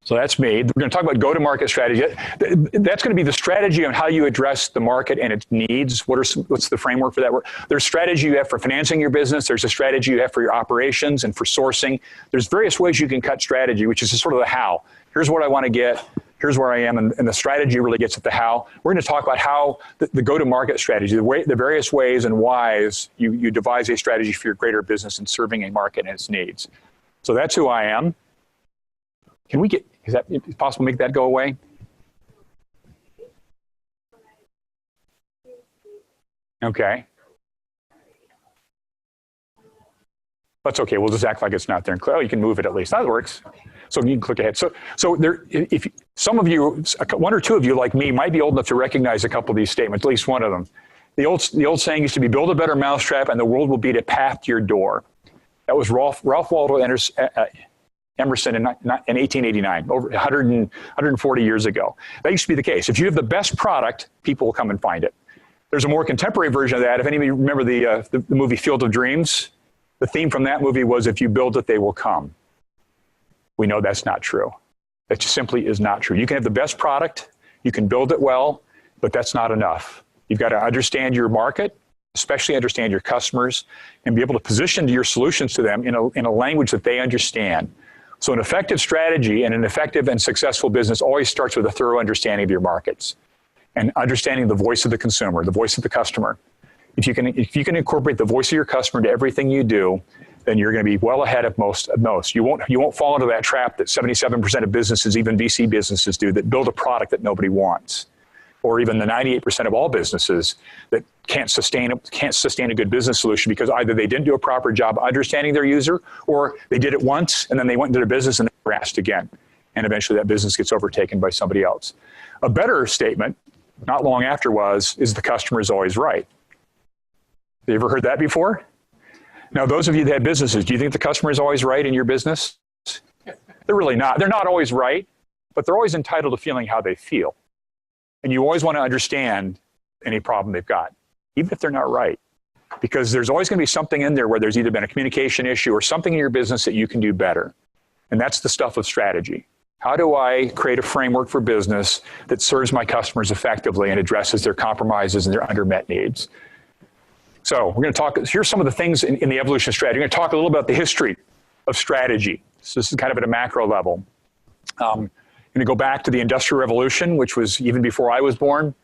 So that's me. We're going to talk about go-to-market strategy. That's going to be the strategy on how you address the market and its needs. What's the framework for that? There's strategy you have for financing your business. There's a strategy you have for your operations and for sourcing. There's various ways you can cut strategy, which is just sort of the how. Here's what I want to get. Here's where I am. And the strategy really gets at the how. We're going to talk about how the go-to-market strategy, the various ways and whys you devise a strategy for your greater business in serving a market and its needs. So that's who I am. Is it possible to make that go away? Okay. That's okay. We'll just act like it's not there. Oh, you can move it at least. That works. So you can click ahead. So there, if some of you, one or two of you like me, might be old enough to recognize a couple of these statements, at least one of them. The old saying used to be, build a better mousetrap and the world will beat a path to your door. That was Ralph Waldo Emerson in 1889, over 140 years ago. That used to be the case. If you have the best product, people will come and find it. There's a more contemporary version of that. If anybody remember the movie Field of Dreams, the theme from that movie was, if you build it, they will come. We know that's not true. That just simply is not true. You can have the best product, you can build it well, but that's not enough. You've got to understand your market, especially understand your customers, and be able to position your solutions to them in a language that they understand. So an effective strategy and an effective and successful business always starts with a thorough understanding of your markets and understanding the voice of the consumer, the voice of the customer. If you can incorporate the voice of your customer into everything you do, then you're going to be well ahead of most. You won't fall into that trap that 77% of businesses, even VC businesses, do, that build a product that nobody wants, or even the 98% of all businesses that can't sustain a good business solution because either they didn't do a proper job understanding their user, or they did it once and then they went into their business and they were asked again, and eventually that business gets overtaken by somebody else. A better statement, not long after, is the customer is always right. Have you ever heard that before? Now, those of you that have businesses, do you think the customer is always right in your business? They're really not. They're not always right, but they're always entitled to feeling how they feel. And you always want to understand any problem they've got, even if they're not right. Because there's always going to be something in there where there's either been a communication issue or something in your business that you can do better. And that's the stuff of strategy. How do I create a framework for business that serves my customers effectively and addresses their compromises and their undermet needs? So we're going to talk, here's some of the things in the evolution of strategy. We're going to talk a little about the history of strategy. So this is kind of at a macro level. I'm going to go back to the Industrial Revolution, which was even before I was born.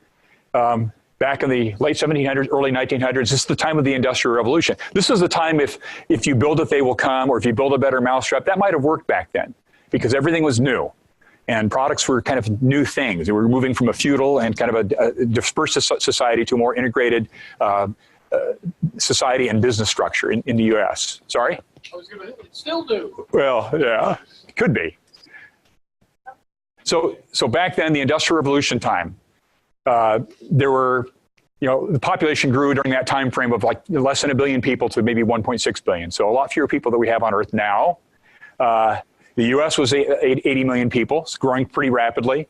Back in the late 1700s, early 1900s, this is the time of the Industrial Revolution. This is the time if you build it, they will come, or if you build a better mousetrap, that might have worked back then because everything was new. And products were kind of new things. They were moving from a feudal and kind of a dispersed society to a more integrated society and business structure in the U.S. Sorry? I was going to still do. Well, yeah, it could be. So back then, the Industrial Revolution time, there were, the population grew during that time frame of like less than 1 billion people to maybe 1.6 billion. So a lot fewer people that we have on Earth now. The U.S. was 80 million people. It's growing pretty rapidly.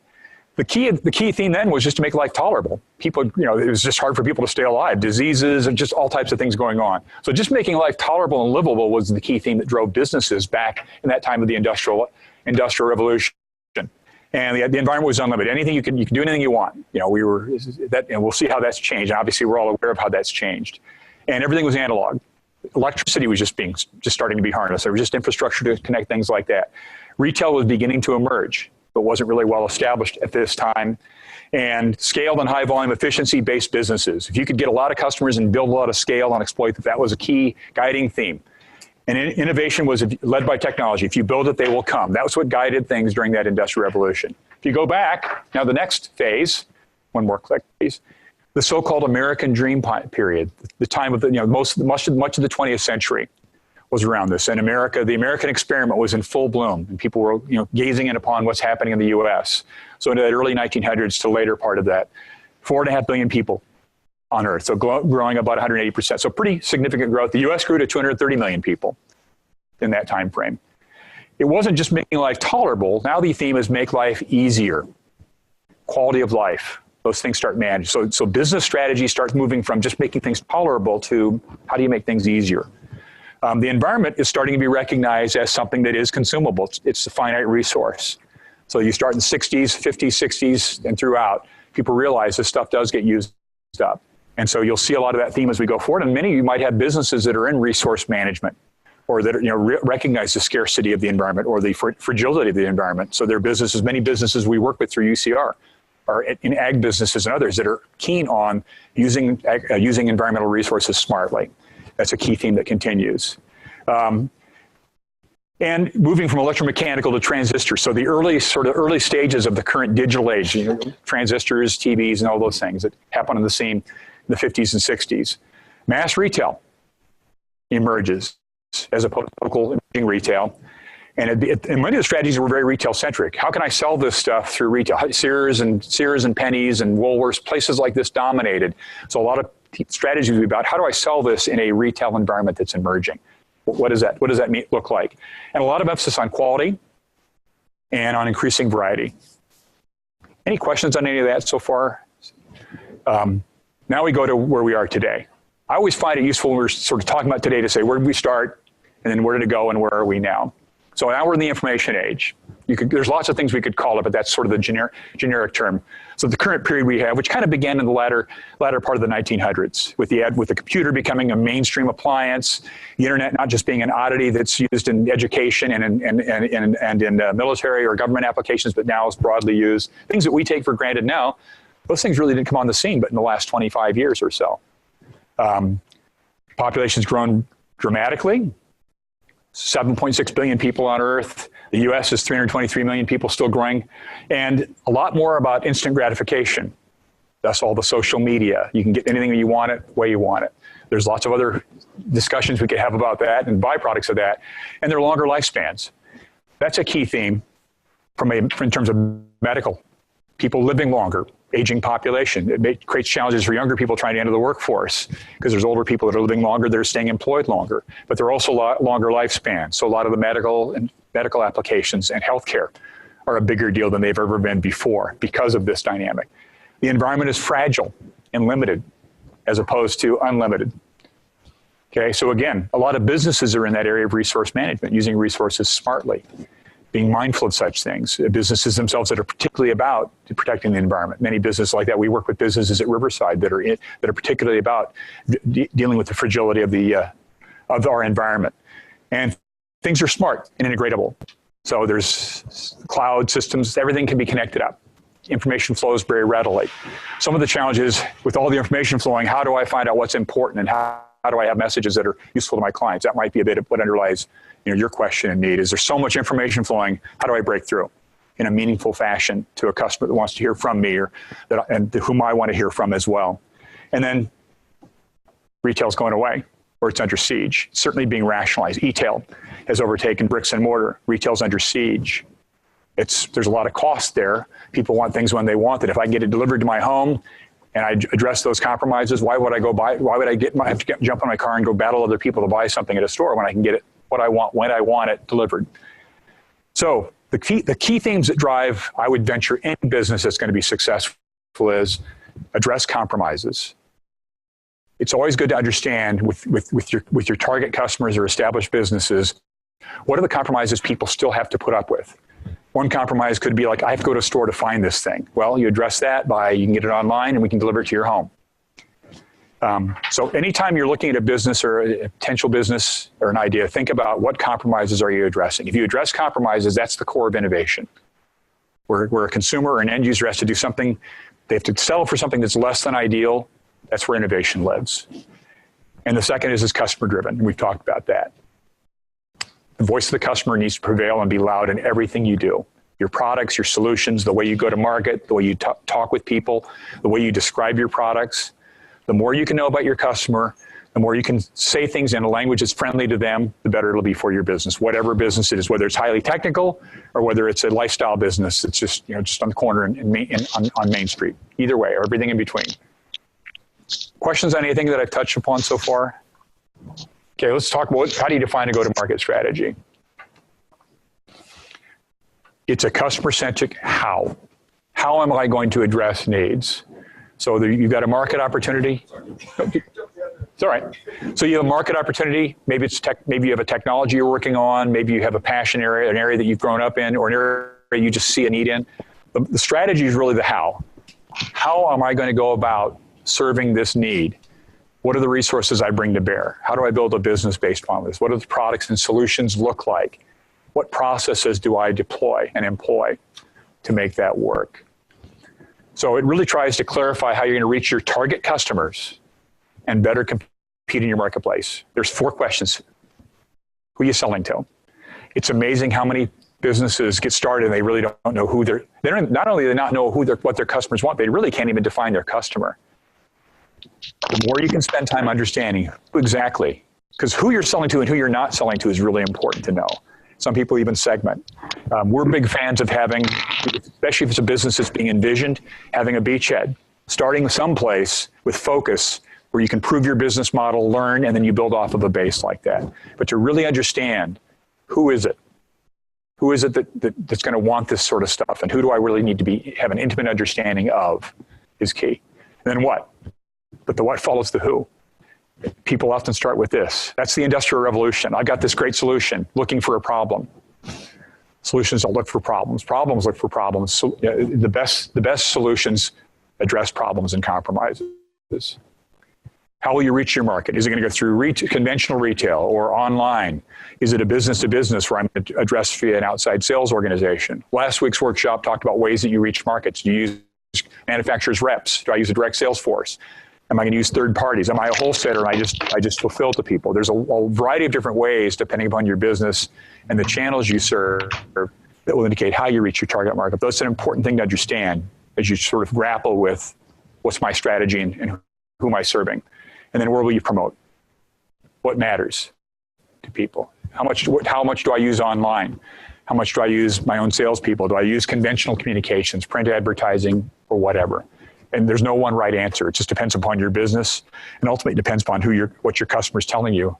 The key theme then was just to make life tolerable. People, it was just hard for people to stay alive. Diseases and just all types of things going on. So just making life tolerable and livable was the key theme that drove businesses back in that time of the Industrial Revolution. And the environment was unlimited. Anything you can do anything you want. And we'll see how that's changed. And obviously, we're all aware of how that's changed. And everything was analog. Electricity was just starting to be harnessed. There was just infrastructure to connect things like that. Retail was beginning to emerge, but wasn't really well established at this time. And scaled and high volume efficiency-based businesses. If you could get a lot of customers and build a lot of scale and exploit that was a key guiding theme. And innovation was led by technology. If you build it, they will come. That was what guided things during that Industrial Revolution. If you go back, now the next phase, one more click, please, the so-called American Dream period, the time of much of the 20th century was around this. And the American experiment was in full bloom, and people were gazing in upon what's happening in the U.S. So into that early 1900s to later part of that, 4.5 billion people on Earth, so growing about 180%. So pretty significant growth. The U.S. grew to 230 million people in that time frame. It wasn't just making life tolerable. Now the theme is make life easier, quality of life. Those things start managed. So business strategy starts moving from just making things tolerable to how do you make things easier. The environment is starting to be recognized as something that is consumable. It's a finite resource. So you start in the 60s, 50s, 60s, and throughout, people realize this stuff does get used up. And so you'll see a lot of that theme as we go forward. And many of you might have businesses that are in resource management or that recognize the scarcity of the environment or the fragility of the environment. So there are businesses, many businesses we work with through UCR are in ag businesses and others that are keen on using environmental resources smartly. That's a key theme that continues. And moving from electromechanical to transistors. So the early stages of the current digital age, transistors, TVs, and all those things that happen on the scene in the 50s and 60s. Mass retail emerges as opposed to local emerging retail. And many of the strategies were very retail centric. How can I sell this stuff through retail? Sears and Pennies and Woolworths, places like this dominated. So a lot of strategies would be about how do I sell this in a retail environment that's emerging? What does that look like? And a lot of emphasis on quality and on increasing variety. Any questions on any of that so far? Now we go to where we are today. I always find it useful when we're sort of talking about today to say, where did we start? And then where did it go and where are we now? So now we're in the information age. There's lots of things we could call it, but that's sort of the generic term. So the current period we have, which kind of began in the latter part of the 1900s, with the computer becoming a mainstream appliance, the internet not just being an oddity that's used in education and in military or government applications, but now is broadly used. Things that we take for granted now, those things really didn't come on the scene, but in the last 25 years or so. Population's grown dramatically. 7.6 billion people on Earth. The US is 323 million people, still growing. And a lot more about instant gratification. That's all the social media. You can get anything you want it, the way you want it. There's lots of other discussions we could have about that and byproducts of that. And their longer lifespans. That's a key theme in terms of medical. People living longer, aging population. It creates challenges for younger people trying to enter the workforce because there's older people that are living longer, that are staying employed longer. But there are also longer lifespans. So a lot of the medical applications and healthcare are a bigger deal than they've ever been before because of this dynamic. The environment is fragile and limited as opposed to unlimited. Okay, so again, a lot of businesses are in that area of resource management, using resources smartly, being mindful of such things. Businesses themselves that are particularly about protecting the environment. Many businesses like that. We work with businesses at Riverside that are particularly about dealing with the fragility of our environment. And things are smart and integratable. So there's cloud systems, everything can be connected up. Information flows very readily. Some of the challenges with all the information flowing, how do I find out what's important and how do I have messages that are useful to my clients? That might be a bit of what underlies your question and need. Is there so much information flowing? How do I break through in a meaningful fashion to a customer that wants to hear from me and whom I want to hear from as well? And then retail's going away or it's under siege. It's certainly being rationalized. E-tail has overtaken bricks and mortar. Retail's under siege. There's a lot of cost there. People want things when they want it. If I get it delivered to my home and I address those compromises, why would I have to jump on my car and go battle other people to buy something at a store when I can get it what I want, when I want it delivered? So the key themes that drive, I would venture, any business that's going to be successful is address compromises. It's always good to understand with your target customers or established businesses, what are the compromises people still have to put up with? One compromise could be like, I have to go to a store to find this thing. Well, you address that by, you can get it online and we can deliver it to your home. So anytime you're looking at a business or a potential business or an idea, think about what compromises are you addressing. If you address compromises, that's the core of innovation. Where a consumer or an end user has to do something, they have to settle for something that's less than ideal. That's where innovation lives. And the second is customer driven. We've talked about that. The voice of the customer needs to prevail and be loud in everything you do. Your products, your solutions, the way you go to market, the way you talk with people, the way you describe your products. The more you can know about your customer, the more you can say things in a language that's friendly to them, the better it'll be for your business, whatever business it is, whether it's highly technical or whether it's a lifestyle business that's just on the corner on Main Street. Either way, or everything in between. Questions on anything that I've touched upon so far? Okay, let's talk about how do you define a go-to-market strategy? It's a customer-centric how. How am I going to address needs? So you've got a market opportunity. It's all right. So you have a market opportunity. Maybe maybe you have a technology you're working on. Maybe you have a passion area, an area that you've grown up in, or an area you just see a need in. The strategy is really the how. How am I going to go about serving this need? What are the resources I bring to bear? How do I build a business based on this? What do the products and solutions look like? What processes do I deploy and employ to make that work? So it really tries to clarify how you're going to reach your target customers and better compete in your marketplace. There's 4 questions. Who are you selling to? It's amazing how many businesses get started and they really don't know who not only do they not know what their customers want, they really can't even define their customer. The more you can spend time understanding who exactly, because who you're selling to and who you're not selling to is really important to know. Some people even segment. We're big fans of having, especially if it's a business that's being envisioned, having a beachhead, starting someplace with focus where you can prove your business model, learn, and then you build off of a base like that. But to really understand, who is it? Who is it that's going to want this sort of stuff? And who do I really need to have an intimate understanding of is key. And then what? But the what follows the who. People often start with this. That's the Industrial Revolution. I got this great solution, looking for a problem. Solutions don't look for problems. Problems look for problems. So, the best solutions address problems and compromises. How will you reach your market? Is it going to go through conventional retail or online? Is it a business-to-business where I'm going to address via an outside sales organization? Last week's workshop talked about ways that you reach markets. Do you use manufacturers' reps? Do I use a direct sales force? Am I going to use third parties? Am I a wholesaler and I just fulfill to people? There's a variety of different ways, depending upon your business and the channels you serve, that will indicate how you reach your target market. That's an important thing to understand as you sort of grapple with what's my strategy and who am I serving. And then where will you promote? What matters to people? How much do I use online? How much do I use my own salespeople? Do I use conventional communications, print advertising, or whatever? And there's no one right answer. It just depends upon your business, and ultimately depends upon what your customer's telling you.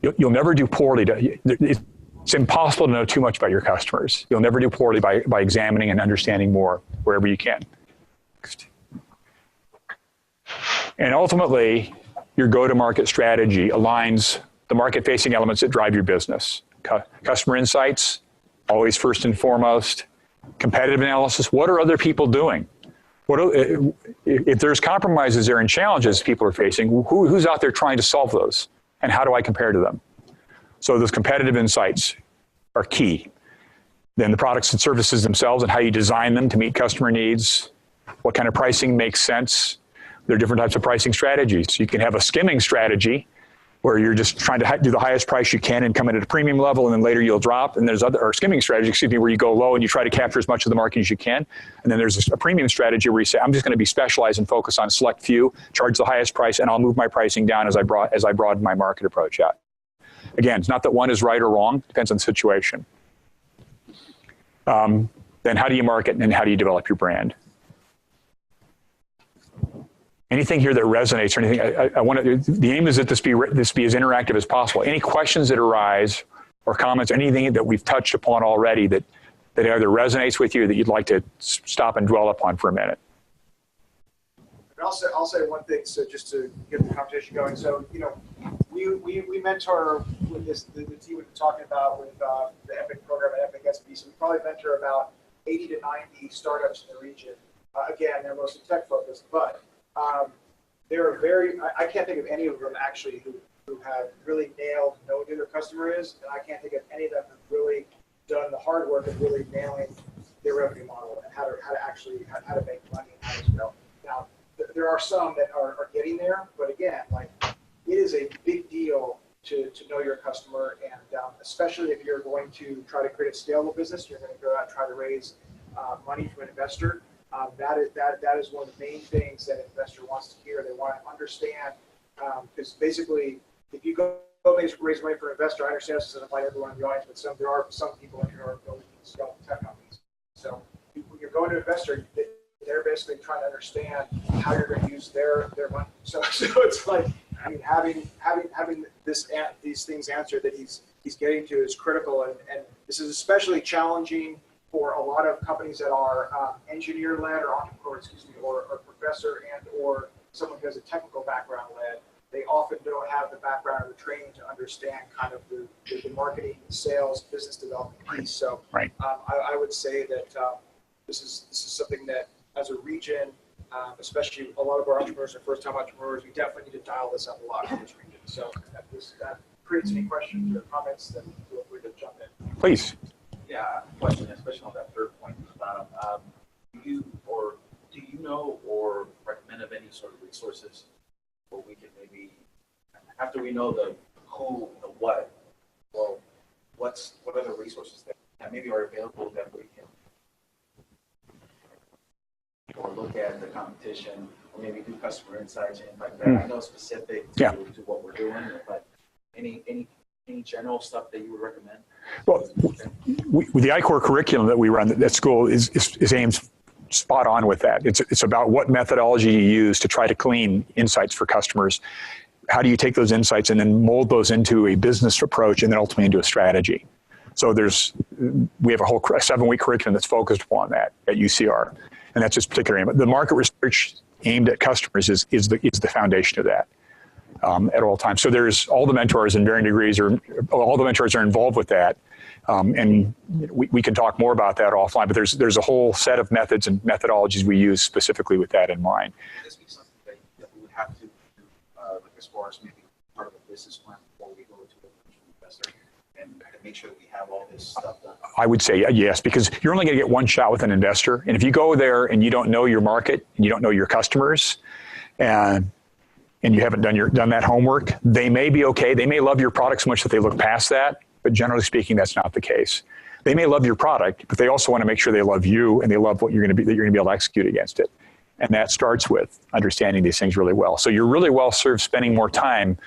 You'll never do poorly. It's impossible to know too much about your customers. You'll never do poorly by examining and understanding more wherever you can. And ultimately, your go-to-market strategy aligns the market-facing elements that drive your business. Customer insights, always first and foremost. Competitive analysis, what are other people doing? If there's compromises there and challenges people are facing, who's out there trying to solve those? And how do I compare to them? So those competitive insights are key. Then the products and services themselves and how you design them to meet customer needs. What kind of pricing makes sense? There are different types of pricing strategies. You can have a skimming strategy where you're just trying to do the highest price you can and come in at a premium level, and then later you'll drop. And there's or skimming strategy, where you go low and you try to capture as much of the market as you can. And then there's a premium strategy where you say, I'm just going to be specialized and focus on a select few, charge the highest price, and I'll move my pricing down as I broaden my market approach out. Again, it's not that one is right or wrong, it depends on the situation. Then how do you market and how do you develop your brand? Anything here that resonates or anything, I want to, the aim is that this be as interactive as possible. Any questions that arise or comments, anything that we've touched upon already that either resonates with you or that you'd like to stop and dwell upon for a minute. And I'll say one thing, so just to get the conversation going. So, we mentor with the team we've been talking about with the EPIC program at EPIC SBDC. We probably mentor about 80 to 90 startups in the region. Again, they're mostly tech focused, but there are I can't think of any of them actually who have really nailed knowing who their customer is, and I can't think of any of them who've really done the hard work of really nailing their revenue model and how to make money and how to scale. Now, there are some that are getting there, but again, like, it is a big deal to know your customer, and especially if you're going to try to create a scalable business, you're going to go out and try to raise money from an investor. That is one of the main things that an investor wants to hear. They want to understand, because basically, if you go raise money for an investor, I understand this doesn't apply to everyone in the audience, but there are some people in here who are building scale tech companies. So when you're going to an investor, they're basically trying to understand how you're going to use their money. So it's like, I mean, having these things answered that he's getting to is critical, and this is especially challenging for a lot of companies that are engineer-led or professor and or someone who has a technical background led. they often don't have the background or the training to understand kind of the marketing, sales, business development piece. So Right. I would say that this is something that as a region, especially a lot of our entrepreneurs are first-time entrepreneurs, we definitely need to dial this up a lot in this region. So if that creates any questions or comments, then feel free to jump in. Please. Yeah, question, especially on that third point, do you know or recommend of any sort of resources where we can maybe, after we know the who, the what, well, what are the resources that maybe are available that we can, or look at the competition, or maybe do customer insights and like that? I know specific to what we're doing, but any general stuff that you would recommend? Well, with the I-Core curriculum that we run at school is aimed spot on with that. It's about what methodology you use to try to glean insights for customers. How do you take those insights and then mold those into a business approach and then ultimately into a strategy? So we have a whole 7-week curriculum that's focused upon that at UCR, and that's just particular aim. The market research aimed at customers is the foundation of that. At all times. So there's all the mentors in varying degrees, or all the mentors are involved with that. And we can talk more about that offline, but there's a whole set of methods and methodologies we use specifically with that in mind. Would this be something that we would have to do, like as far as maybe part of a business plan before we go to a potential investor and make sure that we have all this stuff done? I would say yes, because you're only going to get one shot with an investor. And if you go there and you don't know your market, and you don't know your customers, and you haven't done that homework, they may be okay. They may love your product so much that they look past that, but generally speaking, that's not the case. They may love your product, but they also want to make sure they love you and they love what that you're going to be able to execute against it. And that starts with understanding these things really well. So you're really well served spending more time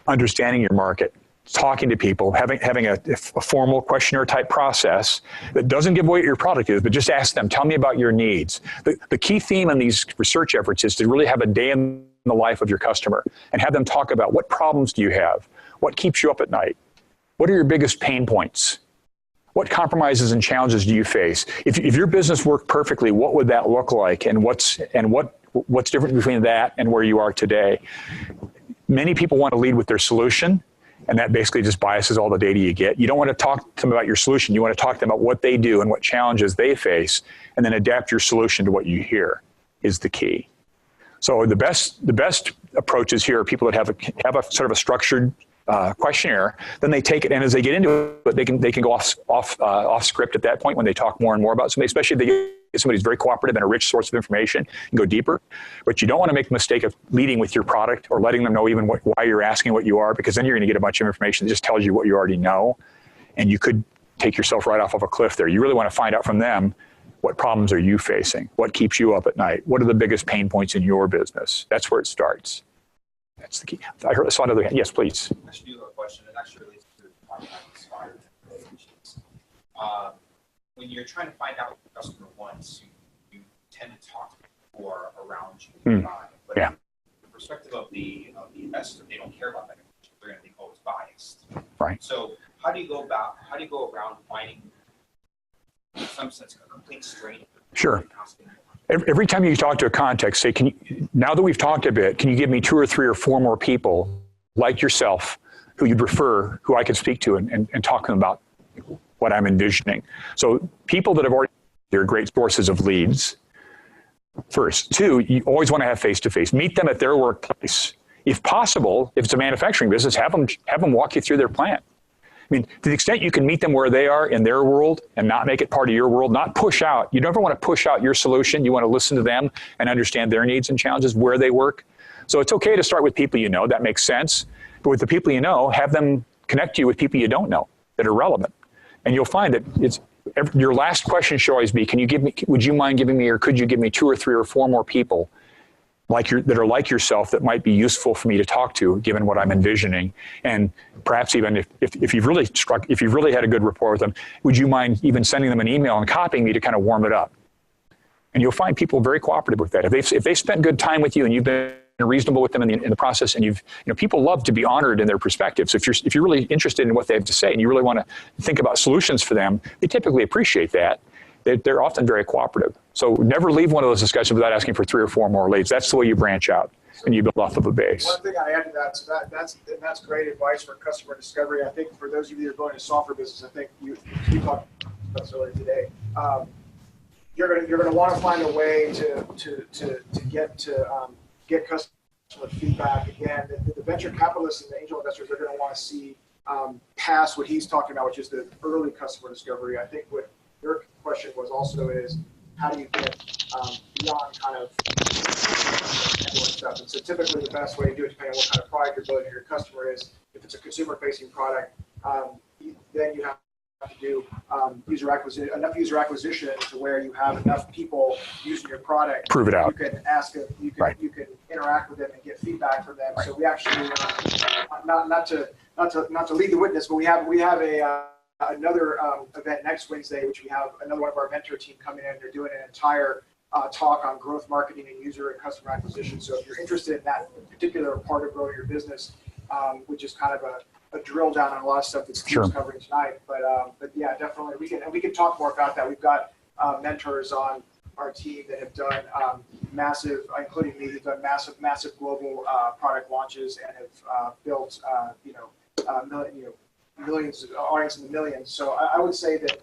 understanding your market, talking to people, having a formal questionnaire type process that doesn't give away what your product is, but just ask them, tell me about your needs. The key theme in these research efforts is to really have a day in the life of your customer and have them talk about what problems do you have? What keeps you up at night? What are your biggest pain points? What compromises and challenges do you face? If your business worked perfectly, what would that look like? And what's different between that and where you are today? Many people want to lead with their solution, and that basically just biases all the data you get. You don't want to talk to them about your solution. You want to talk to them about what they do and what challenges they face, and then adapt your solution to what you hear is the key. So the best approaches here are people that have a sort of a structured questionnaire. Then they take it, and as they get into it, they can go off script at that point when they talk more and more about somebody, especially if they get somebody who's very cooperative and a rich source of information and go deeper. But you don't want to make the mistake of leading with your product or letting them know even why you're asking what you are, because then you're going to get a bunch of information that just tells you what you already know, and you could take yourself right off of a cliff there. You really want to find out from them, what problems are you facing? What keeps you up at night? What are the biggest pain points in your business? That's where it starts. That's the key. I saw another hand. Yes, please. I should do a question. It actually relates to inspired relationships. When you're trying to find out what the customer wants, you tend to talk to people who are around you. But Yeah. from the perspective of the investor, they don't care about that information. They're going to think, oh, it's biased. Right. So how do you go around finding, in some sense, a complete stranger? Sure. Every time you talk to a contact, say, now that we've talked a bit, can you give me 2 or 3 or 4 more people like yourself who you'd refer, who I could speak to and talk to them about what I'm envisioning? So people that have already, they're great sources of leads. First. 2, you always want to have face-to-face. Meet them at their workplace. If possible, if it's a manufacturing business, have them walk you through their plant. I mean, to the extent you can meet them where they are in their world and not make it part of your world, not push out. You never want to push out your solution. You want to listen to them and understand their needs and challenges, where they work. So it's okay to start with people you know. That makes sense. But with the people you know, have them connect you with people you don't know that are relevant. And you'll find that your last question should always be, would you mind giving me, or could you give me 2 or 3 or 4 more people that are like yourself that might be useful for me to talk to, given what I'm envisioning? And perhaps even if you've really had a good rapport with them, would you mind even sending them an email and copying me to kind of warm it up? And you'll find people very cooperative with that. If they spent good time with you and you've been reasonable with them in the process, and people love to be honored in their perspective. So if you're really interested in what they have to say and you really want to think about solutions for them, they typically appreciate that. They're often very cooperative. So never leave one of those discussions without asking for 3 or 4 more leads. That's the way you branch out. and you build off of a base. One thing I add to that, so that's great advice for customer discovery. I think for those of you that are going to software business, I think we talked about this earlier today. You're gonna want to find a way to get customer feedback. Again, the venture capitalists and the angel investors are going to want to see past what he's talking about, which is the early customer discovery. I think what your question was also is, how do you get beyond kind of stuff? And so typically the best way to do it, depending on what kind of product you're building, your customer is, if it's a consumer-facing product, then you have to do enough user acquisition to where you have enough people using your product. Prove it out. You can ask them, you can interact with them and get feedback from them. Right. So we actually, not to lead the witness, but we have another event next Wednesday, which we have another one of our mentor team coming in. They're doing an entire talk on growth marketing and user and customer acquisition. So if you're interested in that particular part of growing your business, which is kind of a drill down on a lot of stuff that Steve's covering tonight, but yeah, definitely we can talk more about that. We've got mentors on our team that have done massive, including me, who've done massive global product launches and have built millions, audience in the millions. So I would say that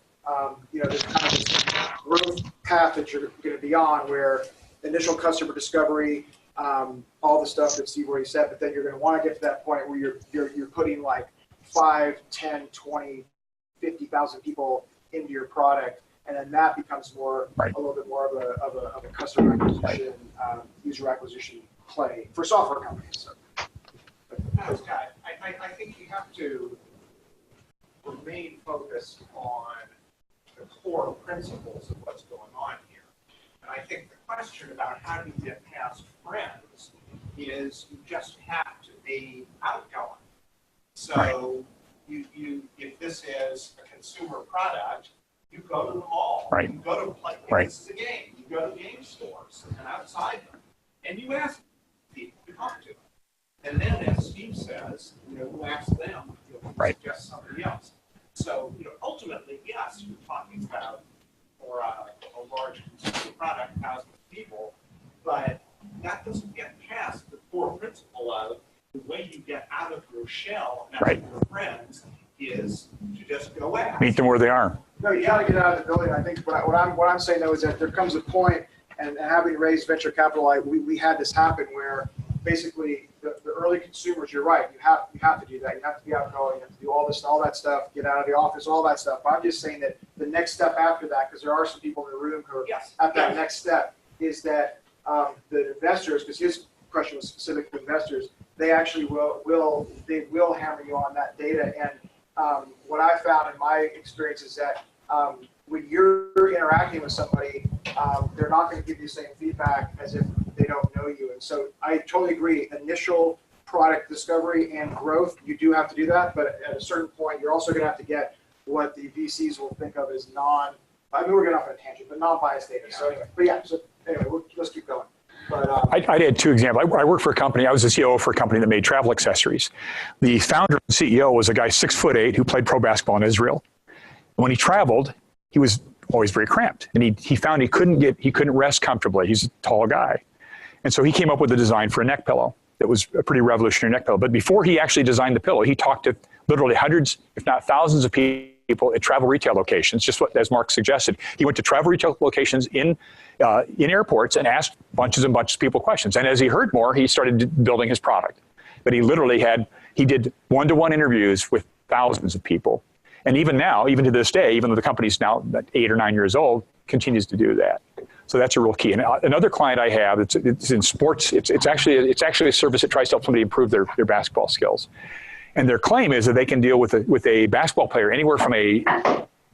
there's kind of this growth path that you're going to be on, where initial customer discovery, all the stuff that Steve already said, but then you're going to want to get to that point where you're putting like 5, 10, 20, 50,000 people into your product, and then that becomes a little bit more of a customer acquisition, user acquisition play for software companies. So. Scott, I think you have to remain focused on the core principles of what's going on here. And I think the question about how do you get past friends is you just have to be outgoing. So you if this is a consumer product, you go to the mall, you go to play. This is a game. You go to game stores and outside them, and you ask people to talk to them. And then, as Steve says, you ask them, suggest somebody else. So, ultimately, yes, you're talking about for a large consumer product, thousands of people, but that doesn't get past the core principle of the way you get out of your shell and out of your friends is to just go out. Meet them where they are. No, you got to get out of the building. I think what I'm saying though is that there comes a point, and having raised venture capital, we had this happen where basically the early consumers, you're right, you have to do that. You have to be outgoing, you have to do all that stuff, get out of the office, all that stuff. But I'm just saying that the next step after that, because there are some people in the room who are at that next step, is that the investors, because his question was specific to investors, they actually will hammer you on that data. And what I found in my experience is that when you're interacting with somebody, they're not going to give you the same feedback as if they don't know you. And so I totally agree. Initial product discovery and growth, you do have to do that. But at a certain point, you're also going to have to get what the VCs will think of as we're getting off on a tangent, but non-biased data. So anyway, let's keep going. But, I'd add two examples. I worked for a company, I was the CEO for a company that made travel accessories. The founder and CEO was a guy 6'8" who played pro basketball in Israel. When he traveled, he was always very cramped, and he found he couldn't rest comfortably. He's a tall guy. And so he came up with a design for a neck pillow that was a pretty revolutionary neck pillow. But before he actually designed the pillow, he talked to literally hundreds, if not thousands of people at travel retail locations, just as Mark suggested. He went to travel retail locations in airports and asked bunches and bunches of people questions. And as he heard more, he started building his product. But he literally he did one-to-one interviews with thousands of people. And even now, even to this day, even though the company's now 8 or 9 years old, continues to do that. So that's a real key. And another client I have, it's in sports. It's actually a service that tries to help somebody improve their basketball skills. And their claim is that they can deal with a basketball player anywhere from a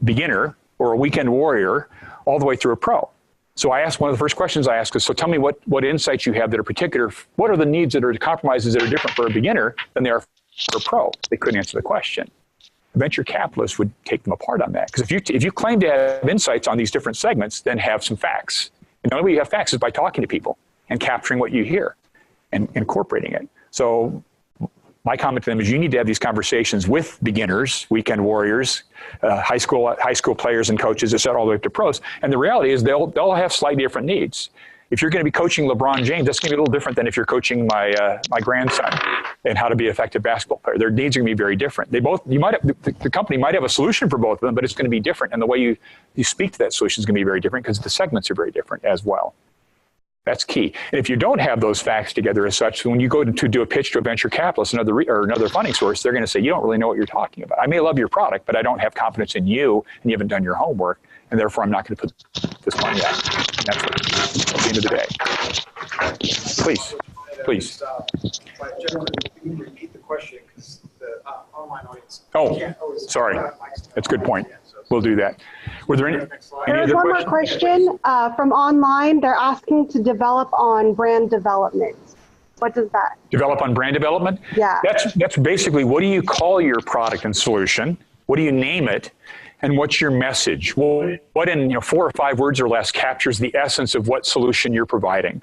beginner or a weekend warrior all the way through a pro. So I asked, one of the first questions I asked is, so tell me what insights you have that are particular. What are the needs that are the compromises that are different for a beginner than they are for a pro? They couldn't answer the question. Venture capitalists would take them apart on that. Because if you claim to have insights on these different segments, then have some facts. And the only way you have facts is by talking to people and capturing what you hear and incorporating it. So my comment to them is you need to have these conversations with beginners, weekend warriors, high school players and coaches, et cetera, all the way up to pros. And the reality is they'll have slightly different needs. If you're going to be coaching LeBron James, that's going to be a little different than if you're coaching my grandson and how to be an effective basketball player. Their needs are going to be very different. The company might have a solution for both of them, but it's going to be different. And the way you speak to that solution is going to be very different because the segments are very different as well. That's key. And if you don't have those facts together as such, when you go to do a pitch to a venture capitalist, another funding source, they're going to say, you don't really know what you're talking about. I may love your product, but I don't have confidence in you, and you haven't done your homework, and therefore I'm not going to put this money out. And that's what, at the end of the day. Please. But generally, you can repeat the question because the online audience. Oh, can't always- sorry. That's a good point. We'll do that. Were there any There's other one more questions? question from online. They're asking to develop on brand development. What does that? Develop on brand development? Yeah. That's basically, what do you call your product and solution? What do you name it? And what's your message? What in 4 or 5 words or less captures the essence of what solution you're providing?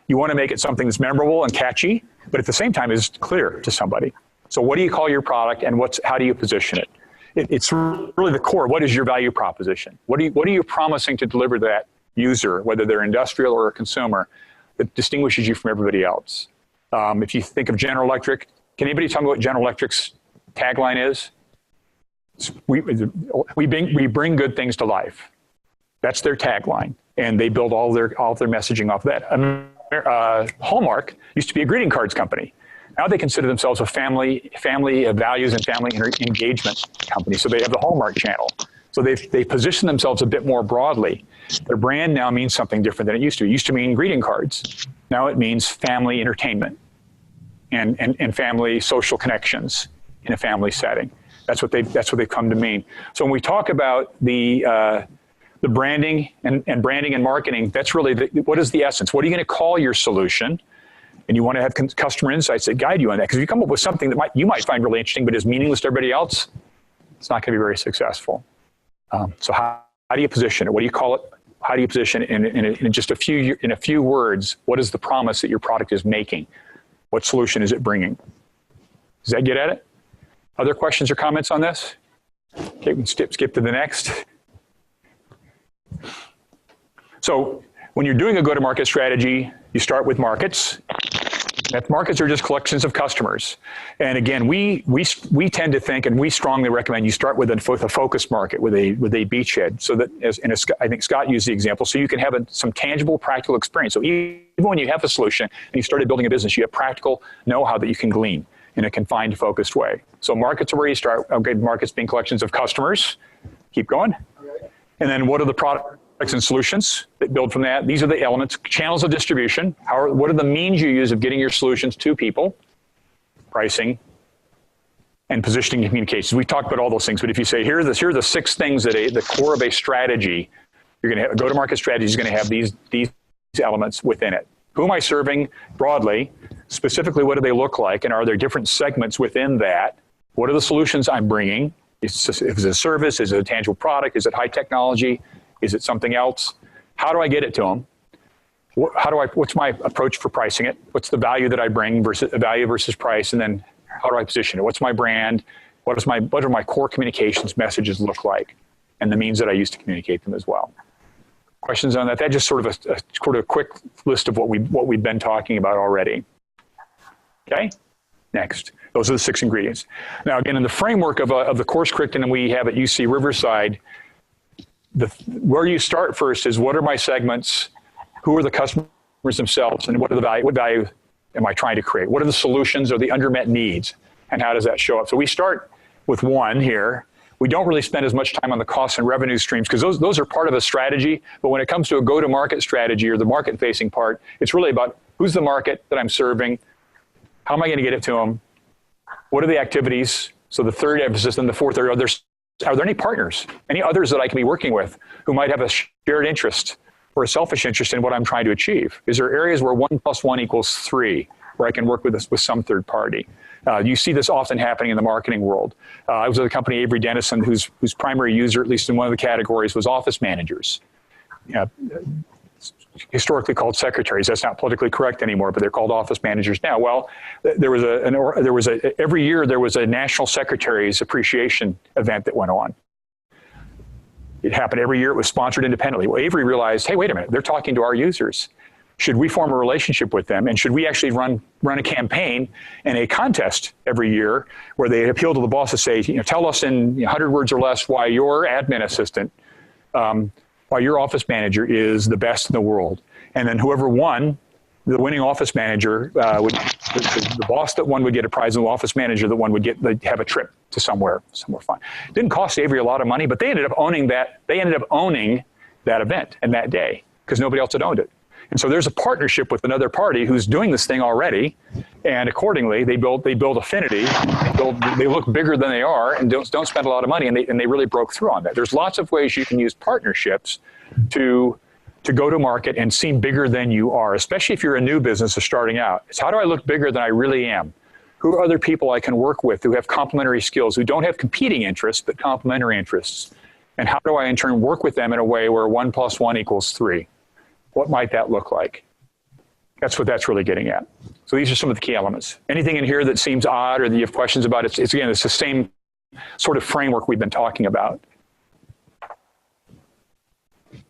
You want to make it something that's memorable and catchy, but at the same time is clear to somebody. So what do you call your product, and how do you position it? It's really the core. What is your value proposition? What are you promising to deliver to that user, whether they're industrial or a consumer, that distinguishes you from everybody else? If you think of General Electric, can anybody tell me what General Electric's tagline is? We bring good things to life. That's their tagline, and they build all their messaging off that. Hallmark used to be a greeting cards company. Now they consider themselves a family values and family engagement company. So they have the Hallmark channel. So they position themselves a bit more broadly. Their brand now means something different than it used to. It used to mean greeting cards. Now it means family entertainment and family social connections in a family setting. That's what they've come to mean. So when we talk about the branding and branding and marketing, that's really what is the essence? What are you going to call your solution? And you want to have customer insights that guide you on that. Because if you come up with something that you might find really interesting, but is meaningless to everybody else, it's not going to be very successful. So how do you position it? What do you call it? How do you position it in just a few words? What is the promise that your product is making? What solution is it bringing? Does that get at it? Other questions or comments on this? Okay, we can skip to the next. So when you're doing a go-to-market strategy, you start with markets. Markets are just collections of customers. And again, we tend to think, and we strongly recommend you start with a focused market, with a beachhead, so that, I think Scott used the example, so you can have some tangible, practical experience. So even when you have a solution and you started building a business, you have practical know-how that you can glean in a confined, focused way. So markets are where you start. Okay, markets being collections of customers. Keep going. And then what are the products and solutions that build from that? These are the elements. Channels of distribution. What are the means you use of getting your solutions to people? Pricing and positioning and communications. We talked about all those things, but if you say, here are the 6 things that the core of a strategy, you're going to have a go-to-market strategy is going to have these elements within it. Who am I serving broadly? Specifically, what do they look like? And are there different segments within that? What are the solutions I'm bringing? Is it a service? Is it a tangible product? Is it high technology? Is it something else? How do I get it to them? What's my approach for pricing it? What's the value that I bring versus price? And then how do I position it? What's my brand? What are my core communications messages look like? And the means that I use to communicate them as well. Questions on that? That's just sort of a quick list of what we've been talking about already. Okay, next. Those are the 6 ingredients. Now, again, in the framework of the course curriculum we have at UC Riverside, where you start first is, what are my segments? Who are the customers themselves? And what value am I trying to create? What are the solutions or the unmet needs? And how does that show up? So we start with 1 here. We don't really spend as much time on the costs and revenue streams because those are part of a strategy. But when it comes to a go-to-market strategy or the market-facing part, it's really about who's the market that I'm serving? How am I going to get it to them? What are the activities? So the 3rd emphasis, and the 4th are there any partners, any others that I can be working with who might have a shared interest or a selfish interest in what I'm trying to achieve? Is there areas where 1 + 1 = 3, where I can work with some third party? You see this often happening in the marketing world. I was at a company, Avery Dennison, whose primary user, at least in one of the categories, was office managers. Historically called secretaries. That's not politically correct anymore, but they're called office managers now. Well, every year there was a National Secretaries Appreciation event that went on. It happened every year. It was sponsored independently. Well, Avery realized, hey, wait a minute, they're talking to our users. Should we form a relationship with them? And should we actually run a campaign and a contest every year where they appeal to the boss to say, tell us in 100 words or less why your admin assistant, why your office manager is the best in the world. And then whoever won, the winning office manager, the boss that won would get a prize, and the office manager that won would have a trip to somewhere fun. It didn't cost Avery a lot of money, but they ended up owning that. They ended up owning that event and that day because nobody else had owned it. And so there's a partnership with another party who's doing this thing already, and accordingly they build affinity. They look bigger than they are, and don't spend a lot of money, and they really broke through on that. There's lots of ways you can use partnerships to go to market and seem bigger than you are, especially if you're a new business or starting out. It's how do I look bigger than I really am? Who are other people I can work with who have complementary skills, who don't have competing interests, but complementary interests? And how do I in turn work with them in a way where 1 + 1 = 3? What might that look like? That's what that's really getting at. So these are some of the key elements. Anything in here that seems odd or that you have questions about, it's the same sort of framework we've been talking about.